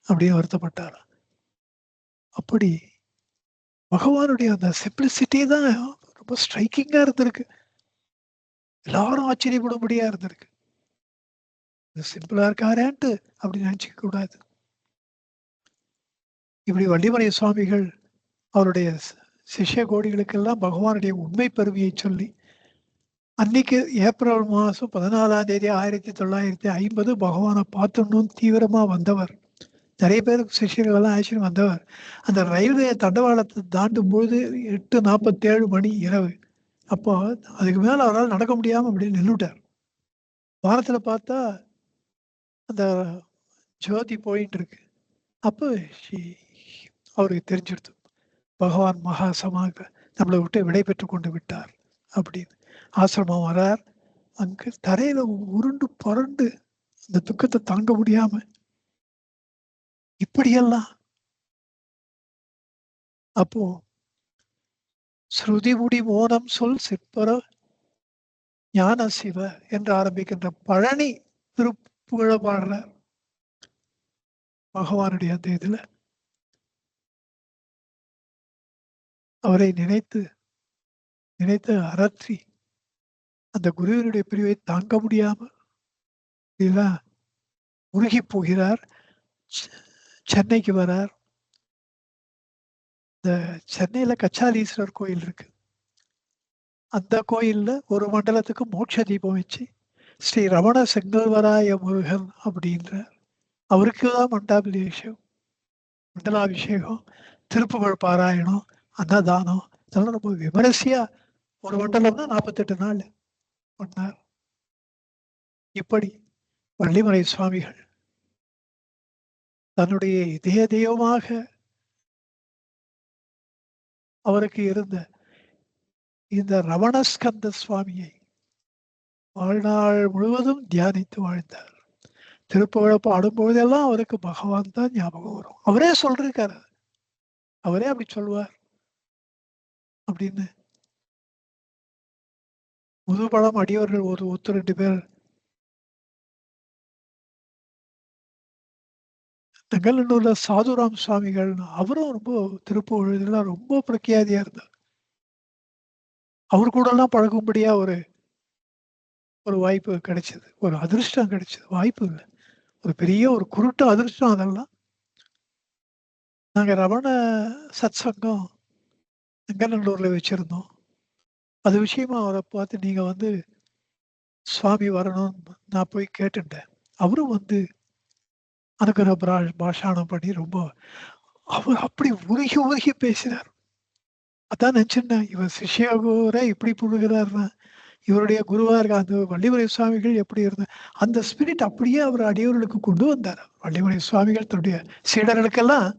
அப்படின்னு வருத்தப்பட்டாராம். அப்படி பகவானுடைய அந்த சிம்பிளிசிட்டி தான் ரொம்ப ஸ்ட்ரைக்கிங்கா இருந்திருக்கு. எல்லாரும் ஆச்சரியப்படும்படியா இருந்திருக்கு. சிம்பிளா இருக்காரேன்ட்டு அப்படி நினைச்சுக்க கூடாது. இப்படி வள்ளிமலை சுவாமிகள் அவருடைய சிஷ்ய கோடிகளுக்கெல்லாம் பகவானுடைய உண்மை பெருமையை சொல்லி, அன்னைக்கு ஏப்ரல் மாதம் 14ஆம் தேதி 1950 பகவானை பார்த்துடணும்னு தீவிரமா வந்தவர். நிறைய பேர் சிஷ்யர்கள் எல்லாம் ஆக்சுவலி வந்தவர். அந்த ரயில்வே தண்டவாளத்தை தாண்டும் பொழுது 8:47 மணி இரவு. அப்போ அதுக்கு மேல அவரால் நடக்க முடியாம அப்படியே நின்றுட்டார். வானத்துல பார்த்தா அந்த ஜோதி போயிட்டு இருக்கு. அப்போ அவருக்கு தெரிஞ்சிடுது, பகவான் மகாசமாக நம்மளை விட்டு விடை பெற்று கொண்டு விட்டார் அப்படின்னு. ஆசிரமம் வரார். அங்க தரையில உருண்டு புரண்டு அந்த துக்கத்தை தாங்க முடியாம இப்படியெல்லாம். அப்போ ஸ்ருதி முடி மோனம் சொல் சிற்பர ஞான சிவ என்று ஆரம்பிக்கின்ற பழனி திருப்புகழ பாடுற பகவானுடைய அந்த இதுல அவரை நினைத்து நினைத்து அரற்றி அந்த குருவினுடைய பிரிவை தாங்க முடியாமல் உருகி போகிறார். சென்னைக்கு வரார். இந்த சென்னையில கச்சாலீஸ்வரர் கோயில் இருக்கு. அந்த கோயில்ல ஒரு மண்டலத்துக்கு மோட்ச தீபம் வச்சு ஸ்ரீ ரமண செங்கல்வராய முருகன் அப்படின்ற அவருக்கு தான் மண்டலாபிஷேகம், திருப்புகழ் பாராயணம், அன்னதானம் இதெல்லாம் ரொம்ப விமரிசையா ஒரு மண்டலம்னா 48 நாள் பண்ணார். இப்படி வள்ளிமலை சுவாமிகள் தன்னுடைய இதய தெய்வமாக அவருக்கு இருந்த இந்த ரமணஸ்கந்த சுவாமியை வாழ்நாள் முழுவதும் தியானித்து வாழ்ந்தார். திருப்புகழ பாடும்போதெல்லாம் அவருக்கு பகவான் தான் ஞாபகம் வரும். அவரே சொல்றாரு, அவரே அப்படி சொல்லுவார் அப்படின்னு. முதுபழம் அடியவர்கள் ஒருத்தர் 2 பேர் நங்கநல்லூர்ல சாதுராம் சுவாமிகள், அவரும் ரொம்ப திருப்புகழ் இதெல்லாம் ரொம்ப பிரக்கியாதியா இருந்தார். அவர் கூட எல்லாம் பழகும்படியா ஒரு வாய்ப்பு கிடைச்சது, ஒரு அதிர்ஷ்டம் கிடைச்சது. வாய்ப்பு இல்லை, ஒரு பெரிய ஒரு குருட்டு அதிர்ஷ்டம். அதெல்லாம் நாங்க ரமண சத் சங்கம் நங்கநல்லூர்ல வச்சிருந்தோம். அது விஷயமா அவரை பார்த்து நீங்க வந்து சுவாமி வரணும்னு நான் போய் கேட்டுட்டேன். அவரும் வந்து அனுக்கிரக பாஷாணம் பண்ணி ரொம்ப அவர் அப்படி உருகி உருகி பேசினார். அதான் நினைச்சிருந்தேன், இவர் சிஷ்யகோர இப்படி புழுகிறார்னா இவருடைய குருவா இருக்க அந்த வள்ளிமலை சுவாமிகள் எப்படி இருந்தார், அந்த ஸ்பிரிட் அப்படியே அவர் அடியவர்களுக்கு கொண்டு வந்தார். வள்ளிமலை சுவாமிகள் தன்னுடைய சீடர்களுக்கெல்லாம்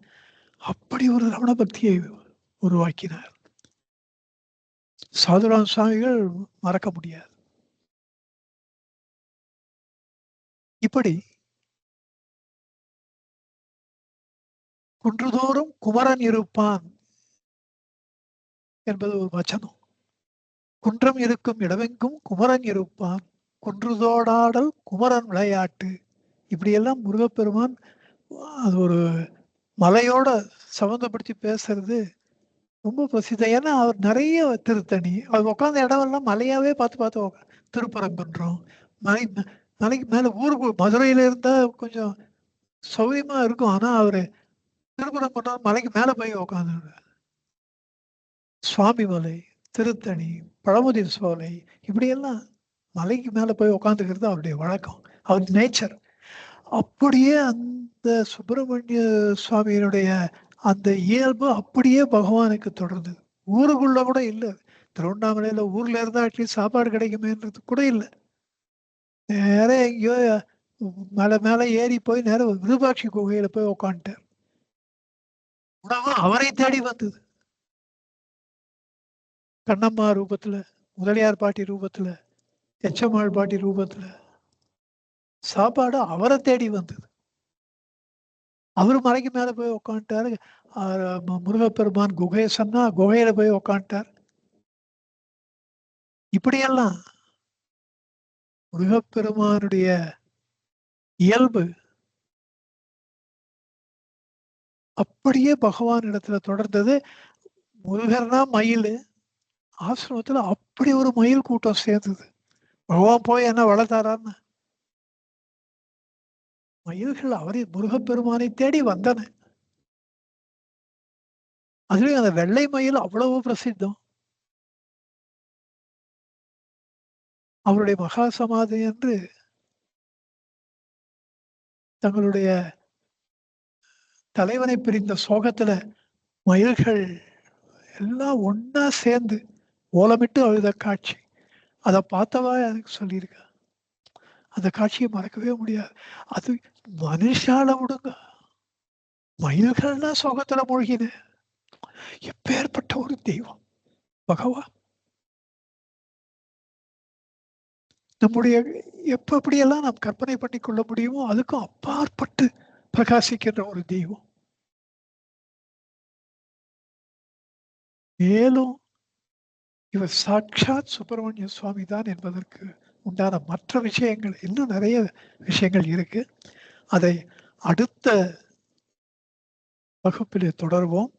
அப்படி ஒரு ரமண பக்தியை உருவாக்கினார். சாதுராம் சுவாமிகள் மறக்க முடியாது. இப்படி குன்றுதோறும் குமரன் இருப்பான் என்பது ஒரு வச்சனம். குன்றம் இருக்கும் இடமெங்கும் குமரன் இருப்பான், குன்றுதோடாடல் குமரன் விளையாட்டு. இப்படியெல்லாம் முருகப்பெருமான் அது ஒரு மலையோட சம்மந்தப்படுத்தி பேசுறது ரொம்ப பிரசித்தம். ஏன்னா அவர் நிறைய திருத்தணி அவர் உட்காந்த இடமெல்லாம் மலையாவே பார்த்து பார்த்து திருப்பரங்குன்றம் மலை மலைக்கு மேல ஊருக்கு மதுரையில இருந்தா கொஞ்சம் சௌரியமா இருக்கும். ஆனா அவரு திருப்பரங்குன்றம் மலைக்கு மேல போய் உட்காந்து சுவாமி மலை, திருத்தணி, பழமுதிர் சோலை இப்படியெல்லாம் மலைக்கு மேல போய் உட்காந்துக்கிறது அவருடைய வழக்கம், அவர் நேச்சர். அப்படியே அந்த சுப்பிரமணிய சுவாமியினுடைய அந்த இயல்பு அப்படியே பகவானுக்கு தொடர்ந்தது. ஊருக்குள்ள கூட இல்லை. திருவண்ணாமலையில ஊர்ல இருந்தா அட்லீஸ்ட் சாப்பாடு கிடைக்குமேன்றது கூட இல்லை. நேர எங்கேயோ மலை மேல ஏறி போய் நேரம் விருபாட்சி குகையில போய் உட்காந்துட்டார். உணவு அவரை தேடி வந்தது. கண்ணம்மா ரூபத்துல, முதலியார் பாட்டி ரூபத்துல, எச்சம்மாள் பாட்டி ரூபத்துல சாப்பாடு அவரை தேடி வந்தது. அவரு மலைக்கு மேல போய் உட்காந்துட்டாரு. முருகப்பெருமான் குகை சொன்னா குகையில போய் உட்காந்துட்டார். இப்படியெல்லாம் முருகப்பெருமானுடைய இயல்பு அப்படியே பகவான் இடத்துல தொடர்ந்தது. முருகர்னா மயில், ஆசிரமத்துல அப்படி ஒரு மயில் கூட்டம் சேர்ந்தது. பகவான் போய் என்ன வளர்த்தாரான்னு மயில்கள் அவரை முருகப்பெருமானை தேடி வந்தன. அதுலயும் அந்த வெள்ளை மயில் அவ்வளவு பிரசித்தம். அவருடைய மகா சமாதி என்று தங்களுடைய தலைவனை பிரிந்த சோகத்துல மயில்கள் எல்லாம் ஒன்னா சேர்ந்து ஓலமிட்டு அழுத காட்சி, அதை பார்த்தவா எனக்கு சொல்லியிருக்க. அந்த காட்சியை மறக்கவே முடியாது. அது மனுஷால விடுங்க, மயில்கள்னா சோகத்துல மூழ்கின. எப்பேற்பட்ட ஒரு தெய்வம் பகவான்! நம்முடைய எப்படியெல்லாம் நாம் கற்பனை பண்ணி கொள்ள முடியுமோ அதுக்கும் அப்பாற்பட்டு பிரகாசிக்கின்ற ஒரு தெய்வம். மேலும் இவர் சாட்சாத் சுப்பிரமணிய சுவாமி தான் என்பதற்கு உண்டான மற்ற விஷயங்கள் இன்னும் நிறைய விஷயங்கள் இருக்கு. அதை அடுத்த வகுப்பிலே தொடர்வோம்.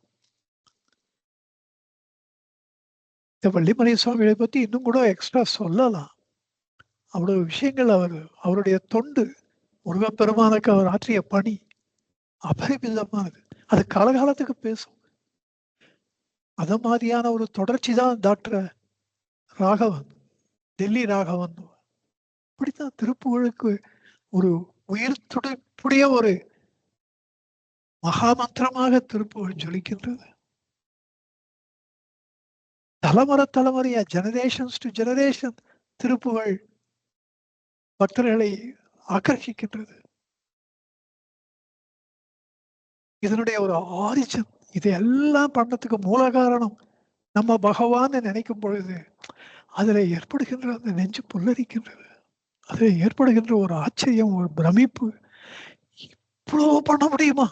இந்த வள்ளிமலை சுவாமிகளை பத்தி இன்னும் கூட எக்ஸ்ட்ரா சொல்லலாம். அவ்வளவு விஷயங்கள் அவருடைய தொண்டு, முருகப்பெருமானுக்கு அவர் ஆற்றிய பணி அபரிமிதமானது. அது காலகாலத்துக்கு பேசும். அத மாதிரியான ஒரு தொடர்ச்சி தான் டாக்டர் ராகவன், டெல்லி ராகவன். இப்படித்தான் திருப்புகழுக்கு ஒரு உயிர் துடிப்புடைய ஒரு மகாமந்திரமாக திருப்புகழ் ஜொலிக்கின்றது. தலைமுறையா ஜெனரேஷன்ஸ் டு ஜெனரேஷன் திருப்புகழ் பக்தர்களை ஆக்கர்ஷிக்கின்றது. இதனுடைய ஒரு ஆரிஜன், இதையெல்லாம் பண்ணத்துக்கு மூல காரணம் நம்ம பகவான் நினைக்கும் பொழுது அதுல ஏற்படுகின்ற அந்த நெஞ்சு புல்லரிக்கின்றது. அதுல ஏற்படுகின்ற ஒரு ஆச்சரியம், ஒரு பிரமிப்பு. இவ்வளவு பண்ண முடியுமா?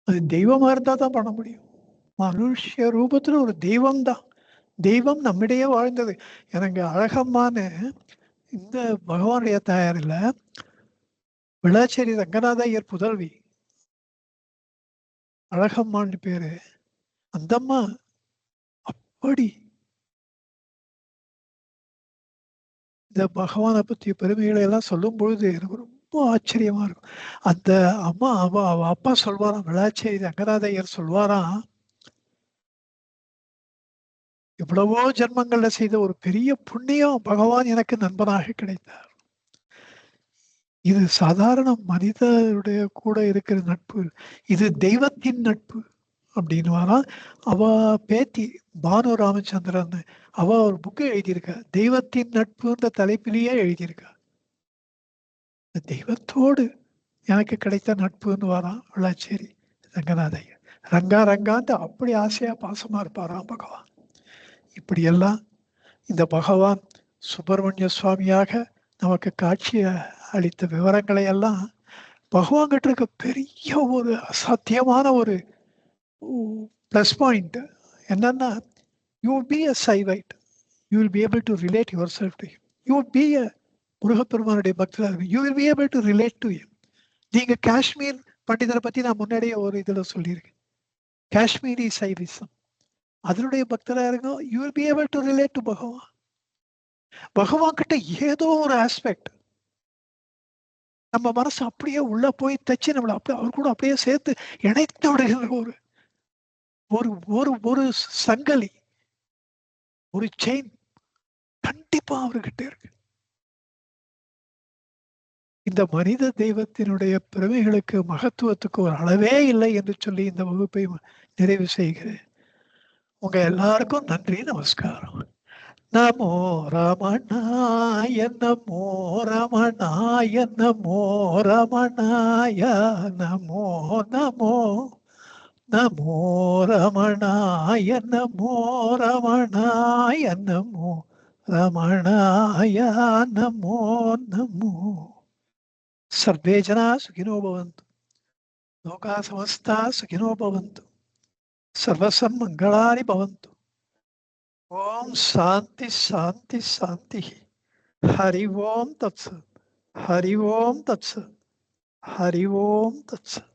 அது தெய்வமா இருந்தா தான் பண்ண முடியும். மனுஷ ரூபத்துல ஒரு தெய்வம் தான். தெய்வம் நம்மிடையே வாழ்ந்தது. எனக்கு அழகம்மான்னு இந்த பகவானுடைய தாயார் இல்ல, விளாச்சேரி ரங்கநாத ஐயர் புதல்வி அழகம்மான்னு பேரு. அந்த அம்மா அப்படி இந்த பகவானை பற்றிய பெருமைகளை எல்லாம் சொல்லும் பொழுது எனக்கு ரொம்ப ஆச்சரியமா இருக்கும். அந்த அம்மா அவ அப்பா சொல்வாராம், விளாச்சேரி ரங்கநாத ஐயர் சொல்வாராம், எவ்வளவோ ஜென்மங்கள்ல செய்த ஒரு பெரிய புண்ணியம் பகவான் எனக்கு நண்பனாக கிடைத்தார். இது சாதாரண மனிதருடைய கூட இருக்கிற நட்பு, இது தெய்வத்தின் நட்பு அப்படின்னு வரா. அவ பேத்தி பானு ராமச்சந்திரன், அவ ஒரு புக்கு எழுதியிருக்கா, தெய்வத்தின் நட்புன்ற தலைப்பிலேயே எழுதியிருக்கா. தெய்வத்தோடு எனக்கு கிடைத்த நட்புன்னு வரான் விளாச்சேரி ரங்கநாதையர். ரங்கா ரங்கான்ட்டு அப்படி ஆசையா பாசமா இருப்பாராம் பகவான். இப்படியெல்லாம் இந்த பகவான் சுப்பிரமணிய சுவாமியாக நமக்கு காட்சியை அளித்த விவரங்களை எல்லாம் பகவான் கிட்ட இருக்க பெரிய ஒரு அசாத்தியமான ஒரு ப்ளஸ் பாயிண்ட் என்னன்னா, you will be a shaivite, you will be able to relate your self to him. You will be a முருகப்பெருமானுடைய பக்தராக, you will be able to relate to him. நீங்க காஷ்மீர் பண்டிதரை பத்தி நான் முன்னாடியே ஒரு இதுல சொல்லியிருக்கேன். காஷ்மீரி சைவிசம் அதனுடைய பக்தராக இருக்கும். You will be able to relate to பகவான். பகவான் கிட்ட ஏதோ ஒரு ஆஸ்பெக்ட் நம்ம மனசு அப்படியே உள்ள போய் தச்சு நம்மளை அப்படியே அவர் கூட அப்படியே சேர்த்து இணைத்து விடுகிற ஒரு ஒரு ஒரு ஒரு சங்கலி, ஒரு செயின் கண்டிப்பா அவர்கிட்ட இருக்கு. இந்த மனித தெய்வத்தினுடைய பிறவைகளுக்கு மகத்துவத்துக்கு ஒரு அளவே இல்லை என்று சொல்லி இந்த வகுப்பை நிறைவு செய்கிறேன். உங்க எல்லாருக்கும் நன்றி, நமஸ்காரம். நமோ ரமணாய நமோ ரமணாய நமோ ரமணாய நமோ நமோ நமோ ரமணாய நமோ ரமணாய நமோ ரமணாய நமோ நமோ. सर्वे जना सुखिनो भवन्तु, लोका समस्ता सुखिनो भवन्तु, सर्वसन्मङ्गलानि भवन्तु. ओम शांति शांति शांति. हरि ओम तत्सत्. हरि ओम तत्सत्. हरि ओम तत्सत्.